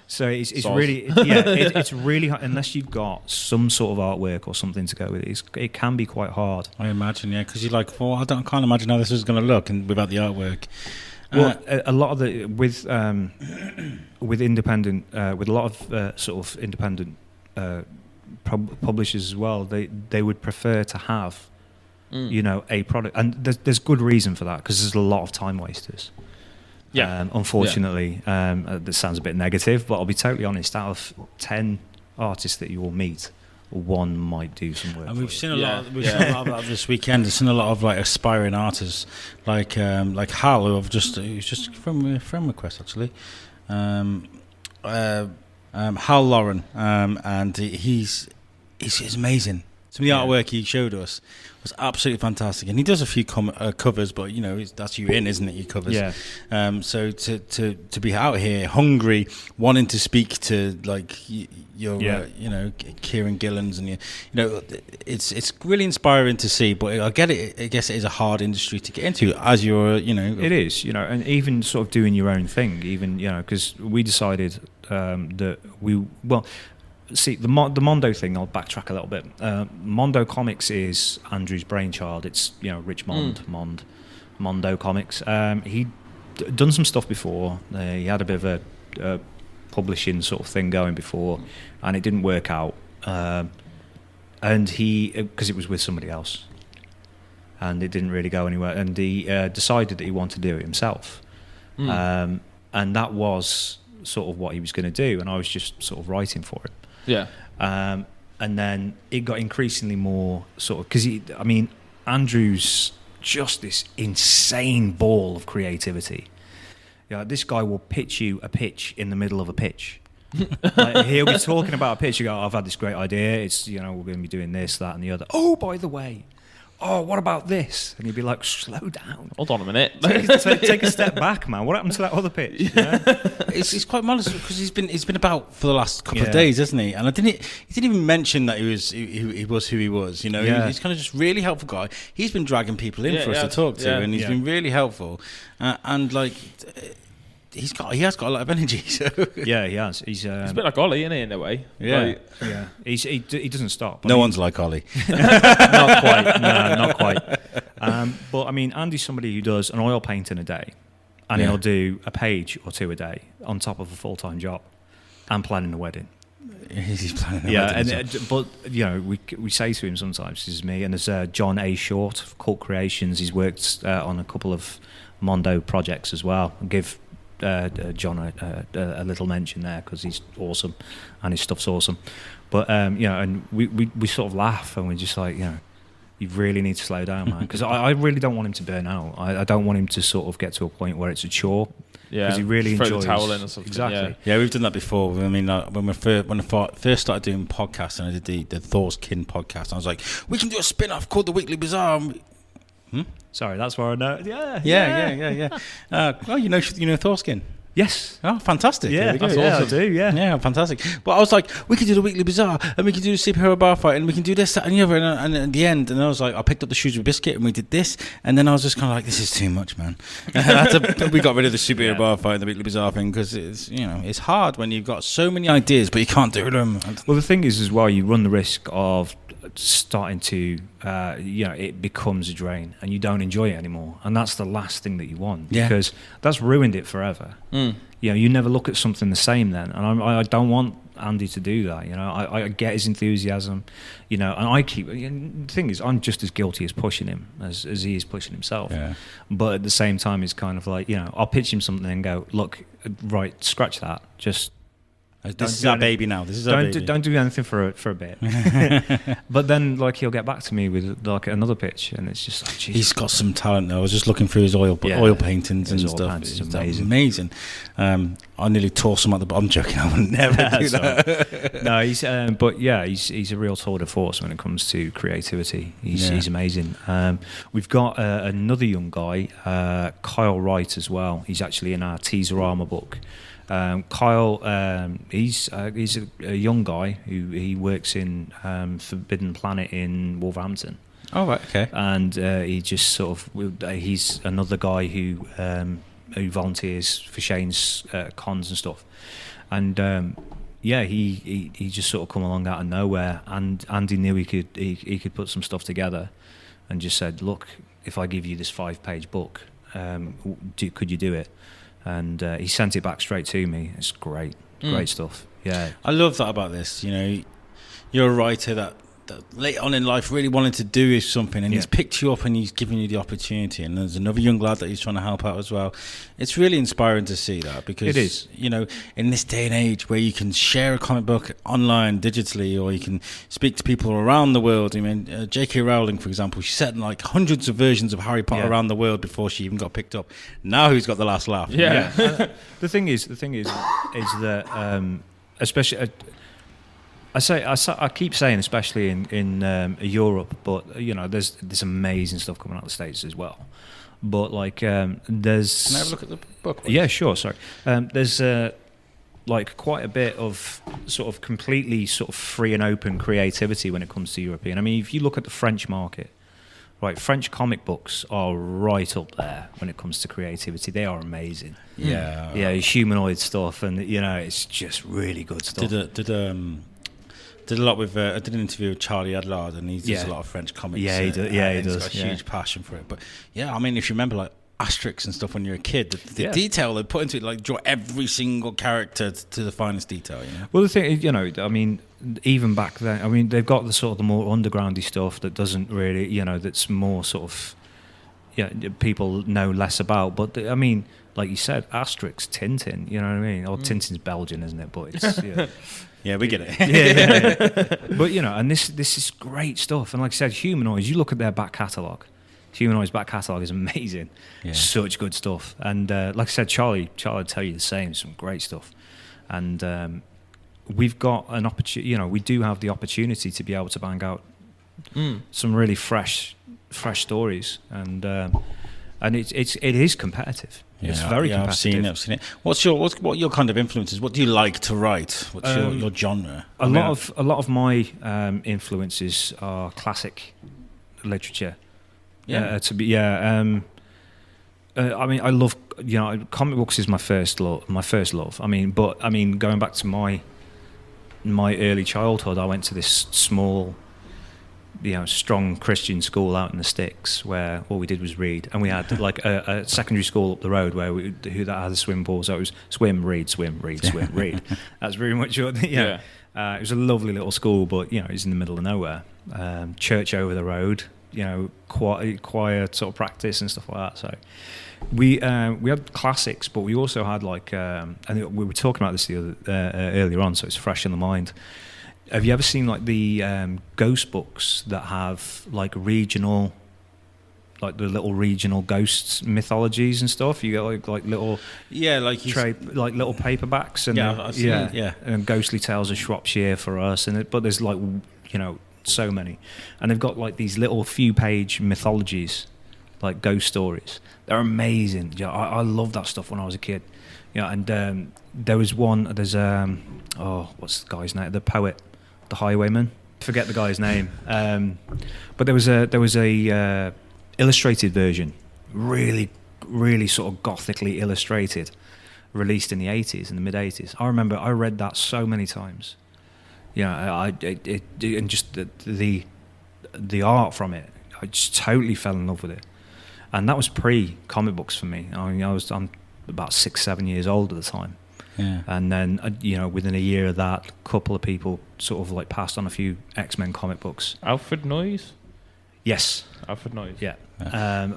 So it's really it's really hard, unless you've got some sort of artwork or something to go with it. It can be quite hard. I imagine, because you're like, well, I can't imagine how this is going to look, and without the artwork. Well, a lot of the with independent with a lot of sort of independent publishers as well, they would prefer to have a product, and there's good reason for that, because there's a lot of time wasters. Unfortunately, that sounds a bit negative, but I'll be totally honest. Out of 10 artists that you will meet, one might do some work. And we've seen a lot. We've seen a lot of that this weekend. We've seen a lot of aspiring artists, like Hal, who's just from a friend request actually. Hal Lauren, and he's amazing. Some of the artwork he showed us was absolutely fantastic, and he does a few covers, but that's you in, isn't it? Your covers. Yeah. So to be out here, hungry, wanting to speak to your Kieran Gillans, and it's really inspiring to see. But I get it. I guess it is a hard industry to get into, as you're It is, and even sort of doing your own thing, even because we decided that see, the Mondo thing, I'll backtrack a little bit. Mondo Comix is Andrew's brainchild. It's, Richmond, Mondo Comix. He'd done some stuff before. He had a bit of a publishing sort of thing going before, and it didn't work out. And because it was with somebody else, and it didn't really go anywhere. And he decided that he wanted to do it himself. And that was sort of what he was going to do, and I was just sort of writing for him. Yeah. And then it got increasingly more sort of, because Andrew's just this insane ball of creativity. This guy will pitch you a pitch in the middle of a pitch. Like, he'll be talking about a pitch. You go, I've had this great idea. It's, we're going to be doing this, that, and the other. Oh, by the way, what about this? And you'd be like, slow down. Hold on a minute. Take a step back, man. What happened to that other pitch? It's quite modest because he's been about for the last couple of days, hasn't he? And he didn't even mention that he was who he was. He's kind of just really helpful guy. He's been dragging people in for us to talk to, and he's been really helpful. And like. He has got a lot of energy. So. Yeah, he has. He's a bit like Ollie, isn't he, in a way? Yeah, yeah. He doesn't stop. No one's like Ollie. Not quite. No, not quite. But I mean, Andy's somebody who does an oil painting a day, and he'll do a page or two a day on top of a full-time job, and planning a wedding. He's planning a wedding. But we say to him sometimes, this is me, and there's John A. Short of Cult Creations. He's worked on a couple of Mondo projects as well. I'll give John a little mention there because he's awesome and his stuff's awesome. But and we sort of laugh and we're just like, you really need to slow down, man, because I really don't want him to burn out. I don't want him to sort of get to a point where it's a chore. Yeah, because he really throw enjoys the towel in or something. Exactly. Yeah, we've done that before. I mean, when I first started doing podcasts, and I did the Thor's Kin podcast, I was like, we can do a spin-off called The Weekly Bazaar. Sorry, that's where I know. Yeah. Well, you know Thorskin. Yes. Oh, fantastic. Yeah, that's awesome. I do. Yeah, fantastic. But I was like, we could do the Weekly Bazaar, and we could do the superhero bar fight, and we can do this, that, and the other. And at the end, and I was like, I picked up the Shrewsbury Biscuit, and we did this, and then I was just kind of like, this is too much, man. We got rid of the superhero bar fight and the Weekly Bazaar thing because it's hard when you've got so many ideas, but you can't do them. Well, the thing is, as well, you run the risk of starting to it becomes a drain and you don't enjoy it anymore, and that's the last thing that you want, because that's ruined it forever. You never look at something the same then, and I don't want Andy to do that. I get his enthusiasm, and I keep. The thing is, I'm just as guilty as pushing him as he is pushing himself. But at the same time, it's kind of like, I'll pitch him something and go, look, right, scratch that, just. This is our baby now. This is our baby. Don't do anything for a bit. But then, he'll get back to me with another pitch, and it's just like, he's got some talent though. I was just looking through his oil paintings and stuff. It's amazing. I nearly tore some at the bottom. I'm joking. I would never do that. No, he's a real tour de force when it comes to creativity. He's amazing. We've got another young guy, Kyle Wright, as well. He's actually in our Teaserama book. Kyle, he's a young guy who he works in Forbidden Planet in Wolverhampton. Oh, right, okay. And he just sort of he's another guy who volunteers for Shane's cons and stuff. And he just sort of come along out of nowhere, and Andy knew he could put some stuff together, and just said, look, if I give you this 5-page book, could you do it? And he sent it back straight to me. It's great stuff. Yeah, I love that about this. You're a writer that late on in life really wanted to do something, and he's picked you up and he's given you the opportunity. And there's another young lad that he's trying to help out as well. It's really inspiring to see that, because it is. In this day and age where you can share a comic book online digitally, or you can speak to people around the world. I mean, J.K. Rowling, for example, she set like hundreds of versions of Harry Potter around the world before she even got picked up. Now who's got the last laugh? Yeah. The thing is that especially. I keep saying, especially in Europe, but there's amazing stuff coming out of the States as well. But there's. Can I have a look at the book? Yeah, sure. Sorry. There's quite a bit of sort of completely sort of free and open creativity when it comes to European. I mean, if you look at the French market, right, French comic books are right up there when it comes to creativity. They are amazing. Yeah, humanoid stuff, and it's just really good stuff. Did a lot with. I did an interview with Charlie Adlard, and he does a lot of French comics. Yeah, he does. Yeah, he does. He's got a huge passion for it. But I mean, if you remember, Asterix and stuff when you're a kid, the detail they put into it, draw every single character to the finest detail. Well, the thing is, I mean, even back then, I mean, they've got the sort of the more undergroundy stuff that doesn't really, that's more sort of, people know less about. But I mean, like you said, Asterix, Tintin, you know what I mean? Or Tintin's Belgian, isn't it? But it's. Yeah, we get it. Yeah. But and this is great stuff. And like I said, Humanoids, you look at their back catalogue. Humanoids' back catalogue is amazing. Yeah. Such good stuff. And like I said, Charlie will tell you the same. Some great stuff. And we've got an opportunity. You know, we do have the opportunity to be able to bang out some really fresh stories, and it is competitive. Yeah, it's very competitive. I've seen it. What are your kind of influences? What do you like to write? What's your genre? A lot of my influences are classic literature. I mean, I love, you know, comic books is my first love. I mean, going back to my early childhood, I went to this small, you know, strong Christian school out in the sticks where all we did was read, and we had like a secondary school up the road who had a swim pool, so it was swim, read, read. That's very much what. It was a lovely little school, but you know, it's in the middle of nowhere. Church over the road. You know, choir sort of practice and stuff like that. So we had classics, but we also had like, and we were talking about this earlier on, so it's fresh in the mind. Have you ever seen like the ghost books that have like regional, like the little regional ghosts mythologies and stuff? You get like little like little paperbacks and and ghostly tales of Shropshire for us, but there's like, you know, so many, and they've got like these little few page mythologies, like ghost stories. They're amazing. Yeah, I loved that stuff when I was a kid. Yeah, and there was one. There's what's the guy's name? The poet, the highwayman. Forget the guy's name. But there was a illustrated version, really sort of gothically illustrated, released in the 80s, in the mid 80s. I remember I read that so many times. Yeah, and just the art from it, I just totally fell in love with it, and that was pre-comic books for me. I mean, I'm about 6-7 years old at the time, and then you know, within a year of that, a couple of people sort of like passed on a few X-Men comic books. Alfred Noyes. Yes, Alfred Noyes. Yeah,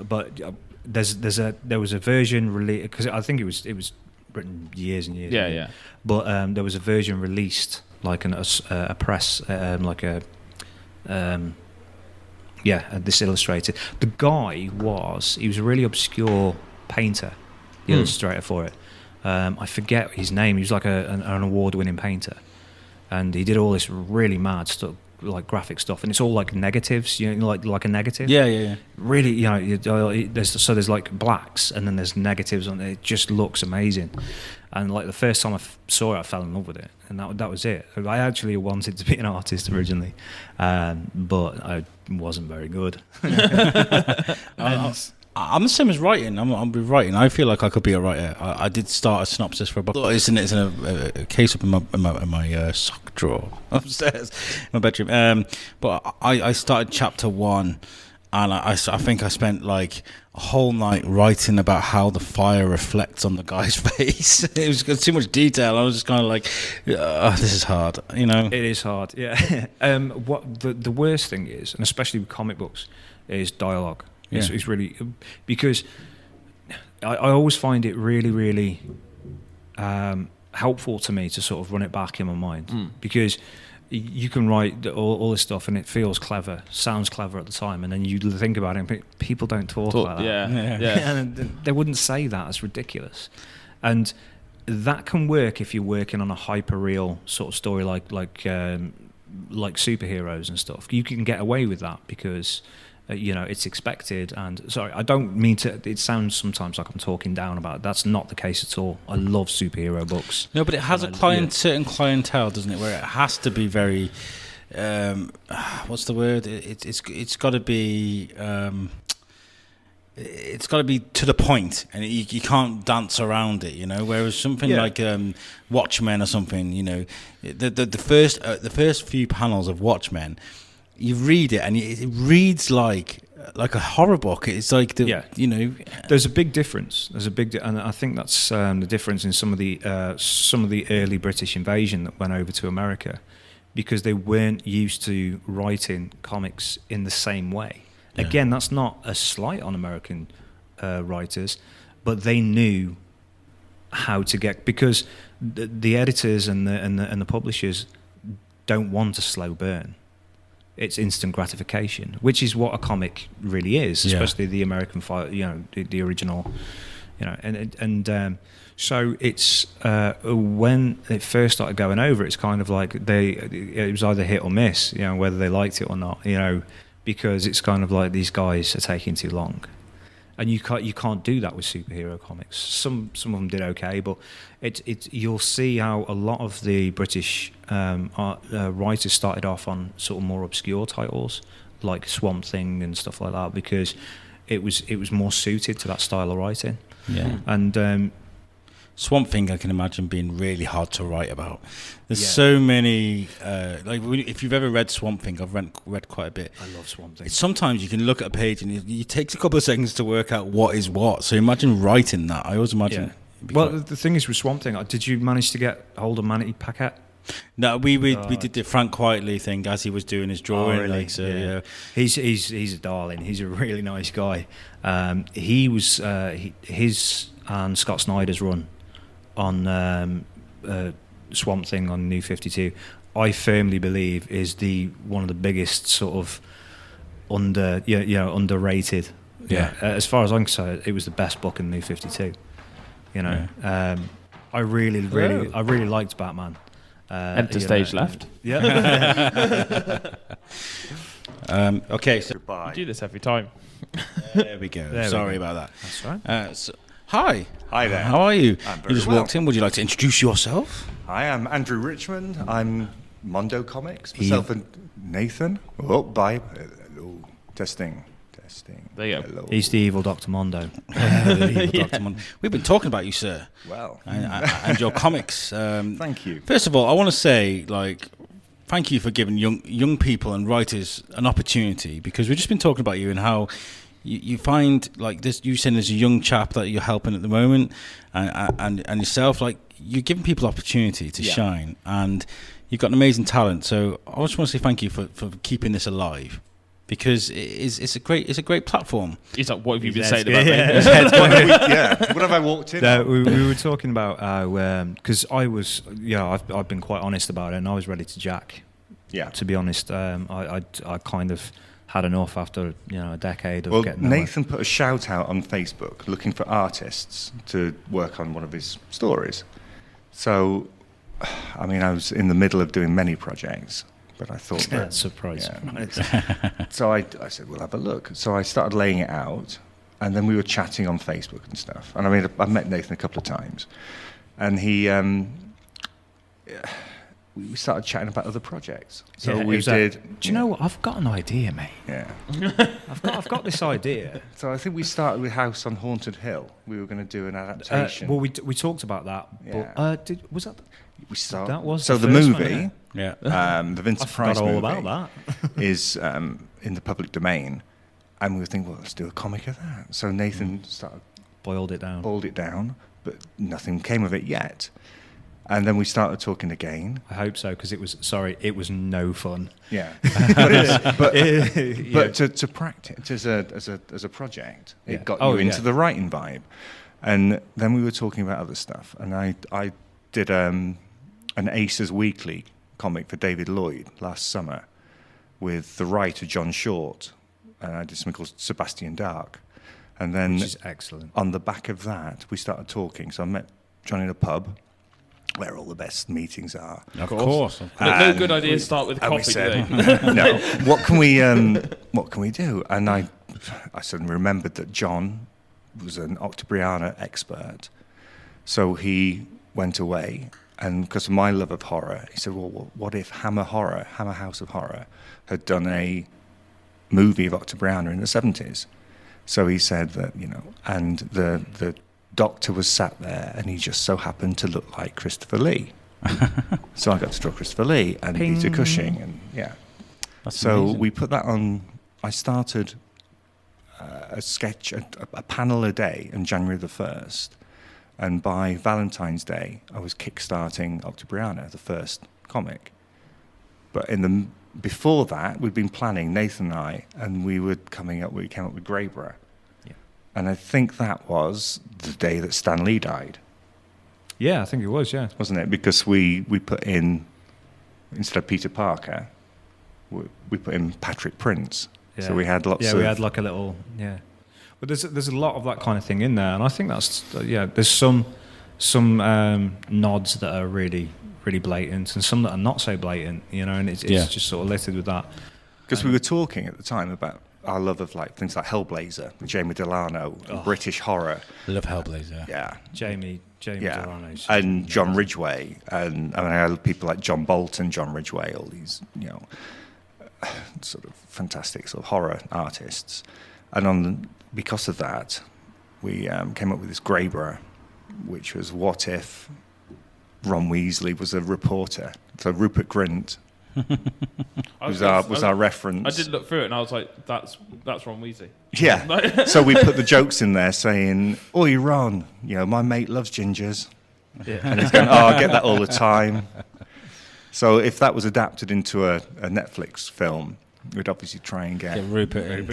but there was a version released, because I think it was written years and years. Yeah, ago. yeah. But there was a version released. Like a press, this illustrated. The guy he was a really obscure painter, the illustrator for it. I forget his name. He was like an award-winning painter, and he did all this really mad stuff, like graphic stuff, and it's all like negatives, you know, like a negative. Yeah. Really, you know, there's like blacks, and then there's negatives on it. It just looks amazing. And like the first time I saw it, I fell in love with it, and that was it. I actually wanted to be an artist originally, but I wasn't very good. I'm the same as writing. I'm writing. I feel like I could be a writer. I did start a synopsis for a book. It's in a case up in my sock drawer upstairs in my bedroom. But I started chapter 1, and I think I spent like a whole night writing about how the fire reflects on the guy's face. It was got too much detail. I was just kind of like, this is hard, you know. It is hard, yeah. What the worst thing is, and especially with comic books, is dialogue. Yeah. It's really, because I always find it really, really helpful to me to sort of run it back in my mind, because you can write all this stuff and it feels clever, sounds clever at the time, and then you think about it and people don't talk like that. Yeah. And they wouldn't say that. It's ridiculous. And that can work if you're working on a hyper-real sort of story like superheroes and stuff. You can get away with that because you know, it's expected. And sorry, I don't mean to, it sounds sometimes like I'm talking down about it. That's not the case at all. I love superhero books. No, but it has certain clientele, doesn't it, where it has to be very what's the word, it's got to be it's got to be to the point, and you can't dance around it, you know. Whereas something like Watchmen or something, you know, the first few panels of Watchmen, you read it and it reads like a horror book. It's like you know. There's a big difference. And I think that's the difference in some of the early British invasion that went over to America, because they weren't used to writing comics in the same way. Yeah. Again, that's not a slight on American writers, but they knew how to get, because the editors and the publishers don't want a slow burn. It's instant gratification, which is what a comic really is, especially the American, you know, the original So it's when it first started going over, it's kind of like it was either hit or miss, whether they liked it or not, because it's kind of like these guys are taking too long. And you can't do that with superhero comics. Some of them did okay, but you'll see how a lot of the British writers started off on sort of more obscure titles like Swamp Thing and stuff like that, because it was more suited to that style of writing. Yeah. And Swamp Thing, I can imagine being really hard to write about. There's so many. If you've ever read Swamp Thing, I've read quite a bit. I love Swamp Thing. Sometimes you can look at a page and it takes a couple of seconds to work out what is what. So imagine writing that. I always imagine. Yeah. Well, the thing is with Swamp Thing, did you manage to get hold of Manatee Paquette? No, we did the Frank Quietly thing as he was doing his drawing. Oh, really? Yeah. He's a darling. He's a really nice guy. He was his and Scott Snyder's run on Swamp Thing on New 52, I firmly believe is one of the biggest sort of underrated. Yeah. As far as I'm concerned, it was the best book in New 52. I really liked Batman. Enter stage left. Yeah. Okay, so we do this every time. There we go. Sorry about that. That's right. Hi. Hi there. How are you? I'm very You just well. walked in. Would you like to introduce yourself? I am Andrew Richmond. I'm Mondo Comix. Myself and Nathan. Oh, bye. Hello. Testing. There you go. Hello. He's the evil Dr. Mondo. Dr. Mon- We've been talking about you, sir, Well, and your comics. thank you. First of all, I want to say, thank you for giving young people and writers an opportunity, because we've just been talking about you and how you find this. You saying there's a young chap that you're helping at the moment, and yourself, you're giving people opportunity to shine, and you've got an amazing talent. So I just want to say thank you for keeping this alive, because it's a great platform. He's like, what have you been saying about me? What have I walked in? We were talking about because I've been quite honest about it, and I was ready to jack. Yeah. To be honest, I kind of had enough after a decade of getting nowhere. Nathan put a shout out on Facebook looking for artists to work on one of his stories. So, I was in the middle of doing many projects, but I thought that surprise. Yeah. So I said, we'll have a look. So I started laying it out, and then we were chatting on Facebook and stuff. And I've met Nathan a couple of times, and he we started chatting about other projects. So we did. Do you know what? I've got an idea, mate. Yeah. I've got this idea. So I think we started with House on Haunted Hill. We were going to do an adaptation. Well, we talked about that. Yeah. But was that? We started. That was so the the first movie. Yeah. The Vincent I Price forgot all movie about that. is in the public domain, and we were thinking, well, let's do a comic of that. So Nathan started boiled it down, but nothing came of it yet. And then we started talking again. I hope so, because it was no fun. Yeah, but to practice as a project, it got you into the writing vibe. And then we were talking about other stuff, and I did an Aces Weekly comic for David Lloyd last summer with the writer John Short, and I did something called Sebastian Dark. And then, which is excellent. On the back of that, we started talking. So I met John in a pub, where all the best meetings are. Of course. No good idea to start with coffee today. No. What can we do? And I suddenly remembered that John was an Octobriana expert. So he went away, and because of my love of horror, he said, well, what if Hammer House of Horror, had done a movie of Octobriana in the 70s? So he said that, and the doctor was sat there, and he just so happened to look like Christopher Lee. So I got to draw Christopher Lee and Peter Cushing, and That's so amazing. we put that on. I started a sketch, a panel a day on January the 1st, and by Valentine's Day I was kickstarting Octobriana, the first comic. But before that, we'd been planning, Nathan and I, and we came up with Grayborough. And I think that was the day that Stan Lee died. Yeah, I think it was, yeah. Wasn't it? Because we put in, instead of Peter Parker, we put in Patrick Prince. Yeah. So we had lots of... Yeah, we had like a little... Yeah. But there's a lot of that kind of thing in there, and I think that's there's some nods that are really really blatant, and some that are not so blatant, and it's just sort of littered with that. Because we were talking at the time about our love of like things like Hellblazer, Jamie Delano, British horror. I love Hellblazer. Yeah, Jamie Delano, and John Ridgway, and I had people like John Bolton, John Ridgway, all these sort of fantastic sort of horror artists, and because of that, we came up with this Grayborough, which was what if Ron Weasley was a reporter. So Rupert Grint was our reference. I did look through it and I was like, that's Ron Weasley. Yeah. So we put the jokes in there saying, "Oi, Ron, my mate loves gingers." Yeah. And he's going, "Oh, I get that all the time." So if that was adapted into a Netflix film, we'd obviously try and get Rupert in.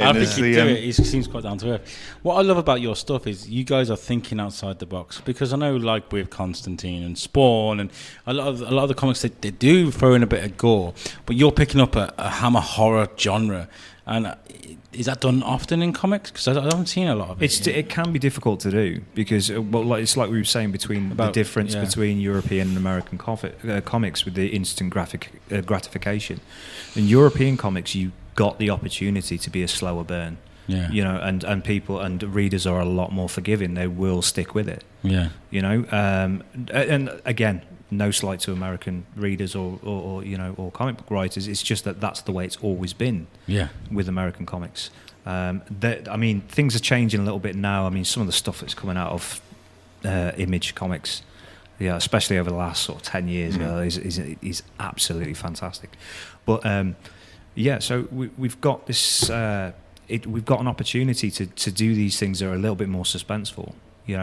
I think he'd do it. He seems quite down to earth. What I love about your stuff is you guys are thinking outside the box, because I know, like with Constantine and Spawn and a lot of the comics, they do throw in a bit of gore, but you're picking up a Hammer horror genre. And is that done often in comics? Because I haven't seen a lot of it. It can be difficult to do because it's like we were saying the difference between European and American comics with the instant gratification. In European comics, you got the opportunity to be a slower burn. Yeah. And people and readers are a lot more forgiving. They will stick with it. Yeah. And again, no slight to American readers or comic book writers. It's just that's the way it's always been. Yeah. With American comics, things are changing a little bit now. I mean, some of the stuff that's coming out of Image Comics, especially over the last sort of 10 years ago, is absolutely fantastic. But so we've got this. We've got an opportunity to do these things that are a little bit more suspenseful.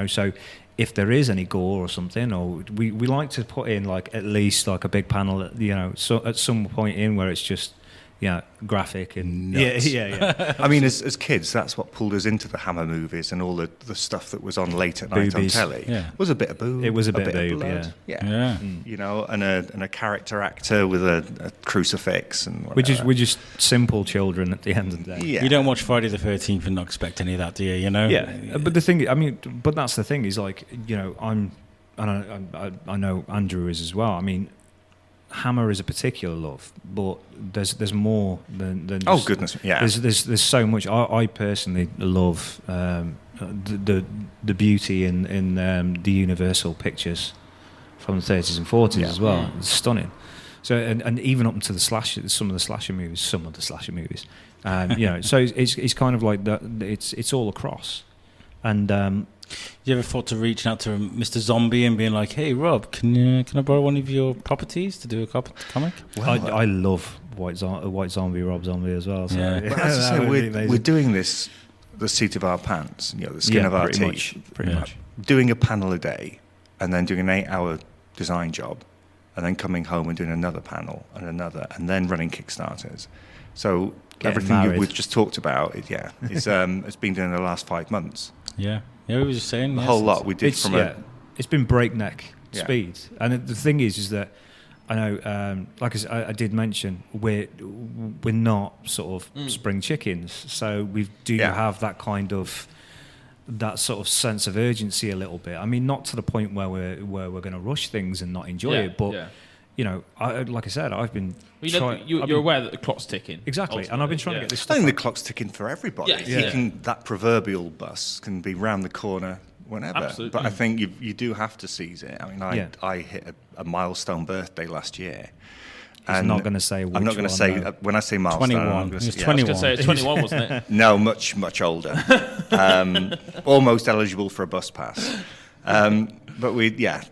So if there is any gore or something, or we like to put in like at least like a big panel, so at some point in where it's just graphic and nuts. Yeah. I mean, as kids, that's what pulled us into the Hammer movies and all the stuff that was on late at night on telly. Yeah. Was a bit of boob. It was a bit of boob, blood. Yeah. And a character actor with a crucifix and whatever. We're just simple children at the end of the day. Yeah. You don't watch Friday the 13th and not expect any of that, do you? Yeah. But the thing, but that's the thing is like, I know Andrew is as well. I mean, Hammer is a particular love, but there's more than just, oh goodness, yeah. There's so much. I personally love the beauty in the Universal pictures from the 30s and 40s as well. It's stunning. So and even up to some of the slasher movies. So it's kind of like that. It's all across, and. You ever thought to reaching out to Mr. Zombie and being like, "Hey, Rob, can I borrow one of your properties to do a comic?" Well, I love White Zombie, Rob Zombie as well. So. Yeah, but as I say, we're doing this the seat of our pants, the skin of our teeth, pretty much. Doing a panel a day, and then doing an 8-hour design job, and then coming home and doing another panel and another, and then running Kickstarters. So everything we've just talked about, it's been done in the last 5 months. Yeah. Yeah, we were just saying the whole lot we did it's been breakneck speed, and the thing is that I know, like I did mention, we're not sort of spring chickens, so we do have that kind of that sort of sense of urgency a little bit. I mean, not to the point where we're going to rush things and not enjoy it, but. Like I said, I've been. You're aware that the clock's ticking. Exactly, and I've been trying to get this stuff. I think the clock's ticking for everybody. That proverbial bus can be round the corner whenever. Absolutely. But I think you do have to seize it. I mean, I hit a milestone birthday last year. I'm not going to say. I'm not going to say when I say milestone. 21. I'm gonna say, I was going to say 21, wasn't it? No, much older. Almost eligible for a bus pass.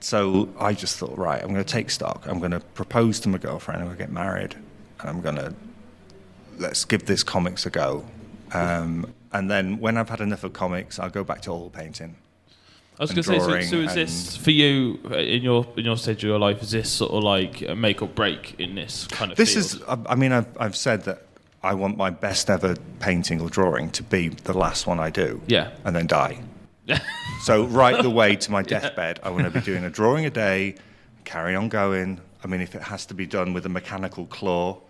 So I just thought, right, I'm going to take stock. I'm going to propose to my girlfriend. I'm going to get married, and let's give this comics a go. And then when I've had enough of comics, I'll go back to oil painting. I was going to say, so is this for you in your stage of your life? Is this sort of like a make or break in this kind of? I've said that I want my best ever painting or drawing to be the last one I do. Yeah, and then die. So right the way to my deathbed, I want to be doing a drawing a day, carry on going. I mean, if it has to be done with a mechanical claw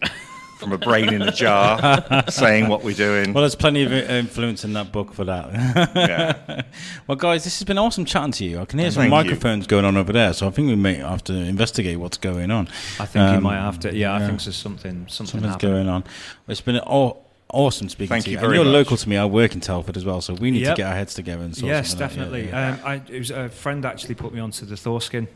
from a brain in a jar saying what we're doing. Well, there's plenty of influence in that book for that. Yeah. Well, guys, this has been awesome chatting to you. I can hear some microphones going on over there, so I think we may have to investigate what's going on. I think you might have to. Yeah, I think there's something's going on. It's been awesome speaking to you. And you're much. Local to me. I work in Telford as well, so we need to get our heads together and sort Yes, something definitely. out. It was a friend actually put me onto the Thorskin.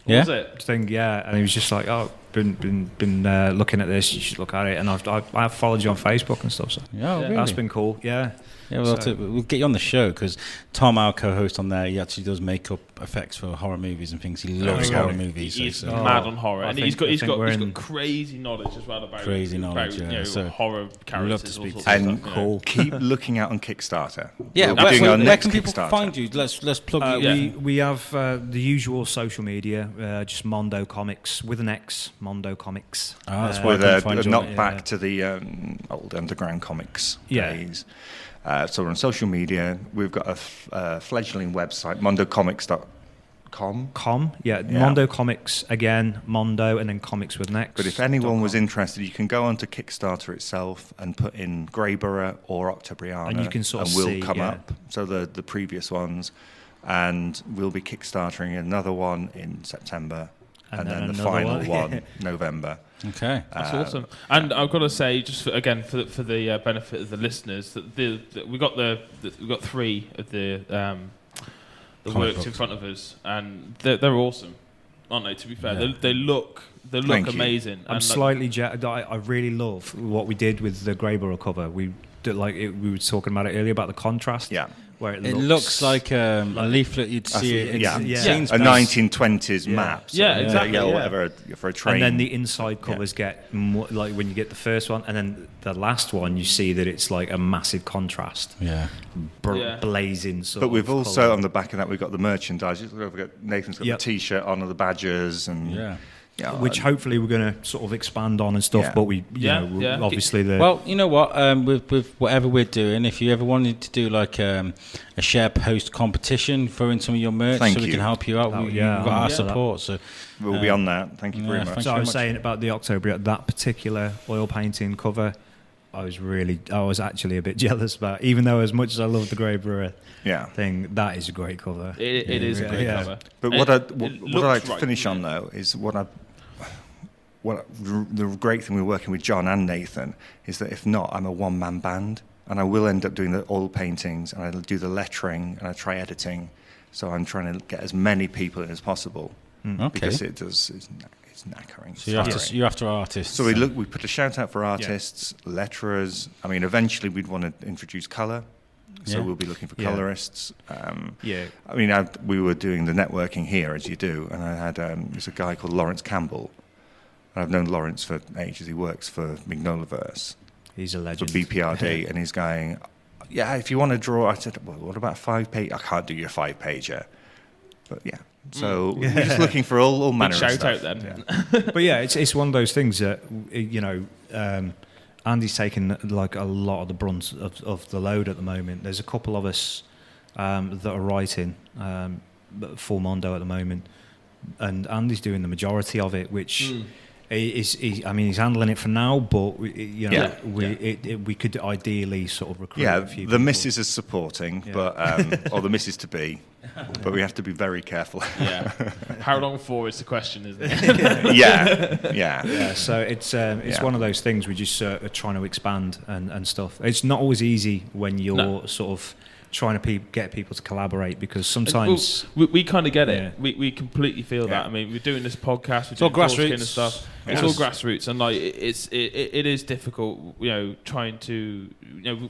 Was it? Thing, yeah, and he was just like, "Oh, been looking at this. You should look at it." And I've followed you on Facebook and stuff. So really? That's been cool. Yeah. Yeah, we'll get you on the show because Tom, our co-host on there, he actually does makeup effects for horror movies and things. He loves horror movies. He's mad on horror, and he's got crazy knowledge as well about horror characters. Love to speak to and keep looking out on Kickstarter. Yeah, where can people find you? Let's plug you. We have the usual social media, just Mondo Comix with an X, Mondo Comix. That's where they're knocked back to the old underground comics days. So we're on social media. We've got a fledgling website, mondocomics.com. Mondo Comix, again, Mondo, and then comics with an X. But if anyone was interested, you can go onto Kickstarter itself and put in Greyborough or Octobriana, and you can we'll come up. So the previous ones, and we'll be Kickstartering another one in September, and then the final one November. Okay, that's awesome. And I've got to say, just for the benefit of the listeners, that we got three of the works in front of us, and they're awesome, aren't they? To be fair, they look amazing. I'm slightly I really love what we did with the Greyborough cover. We did we were talking about it earlier about the contrast. Yeah. Where it looks like a leaflet you'd see in a 1920s map. Yeah, exactly. Whatever for a train. And then the inside covers get more, like when you get the first one, and then the last one, you see that it's like a massive contrast. Yeah, blazing. But we've also on the back of that we've got the merchandise. Nathan's got the T-shirt on of the Badgers and. Yeah, which hopefully we're going to sort of expand on and stuff, but we, obviously Well, you know what? With whatever we're doing, if you ever wanted to do like a share post competition for in some of your merch, we can help you out. We've got our support, so we'll be on that. Thank you very much. So I was saying about the October, that particular oil painting cover, I was actually a bit jealous about, even though as much as I love the Greyborough thing, that is a great cover. It is a great cover. But what I'd like to finish on though is the great thing we're working with John and Nathan is that if not, I'm a one-man band, and I will end up doing the oil paintings, and I'll do the lettering, and I try editing. So I'm trying to get as many people in as possible because it's knackering. So you're after artists. So we put a shout out for artists, letterers. I mean, eventually we'd want to introduce colour. So we'll be looking for colourists. I mean, we were doing the networking here, as you do, and I had there's a guy called Lawrence Campbell. I've known Lawrence for ages. He works for Mignolaverse. He's a legend. For BPRD, and he's going, if you want to draw, I said, well, what about 5-page? I can't do your 5-pager. But so we're just looking for all manner of stuff. Shout out then. But it's one of those things that, Andy's taking like a lot of the brunt of the load at the moment. There's a couple of us that are writing for Mondo at the moment, and Andy's doing the majority of it, which... he's handling it for now, but we could ideally sort of recruit a few people. The missus is supporting, but or the missus to be, but we have to be very careful. How long for is the question, isn't it? Yeah. So it's one of those things we just are trying to expand and stuff. It's not always easy when you're sort of trying to get people to collaborate, because sometimes we kind of get it. We completely feel that. I mean, we're doing this podcast, we're doing grassroots and stuff. It's all grassroots, and like it is difficult. Trying to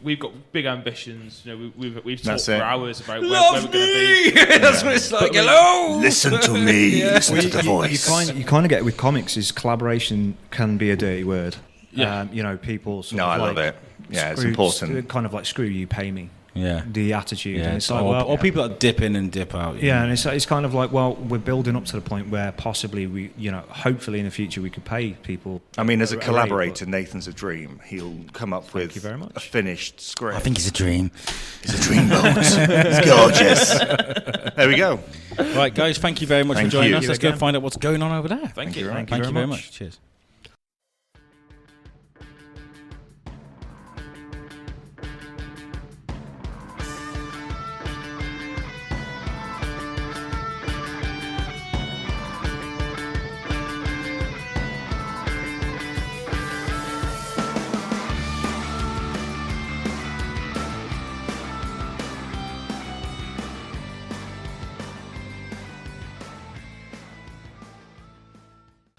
we've got big ambitions. We've talked for hours about where we're going to be. That's what it's like. Hello, listen to me. Listen to the voice. You kind of get with comics is collaboration can be a dirty word. People. I love it. Yeah, it's important. Kind of like screw you, pay me. Yeah, the attitude, and it's like, or people that dip in and dip out. And it's kind of like, well, we're building up to the point where possibly we, hopefully in the future we could pay people. I mean, as a collaborator, Nathan's a dream. He'll come up with a finished script. I think he's a dream. He's a dreamboat. He's gorgeous. There we go. Right, guys, thank you very much for joining us. Let's go find out what's going on over there. Thank you. Thank you very much. Cheers.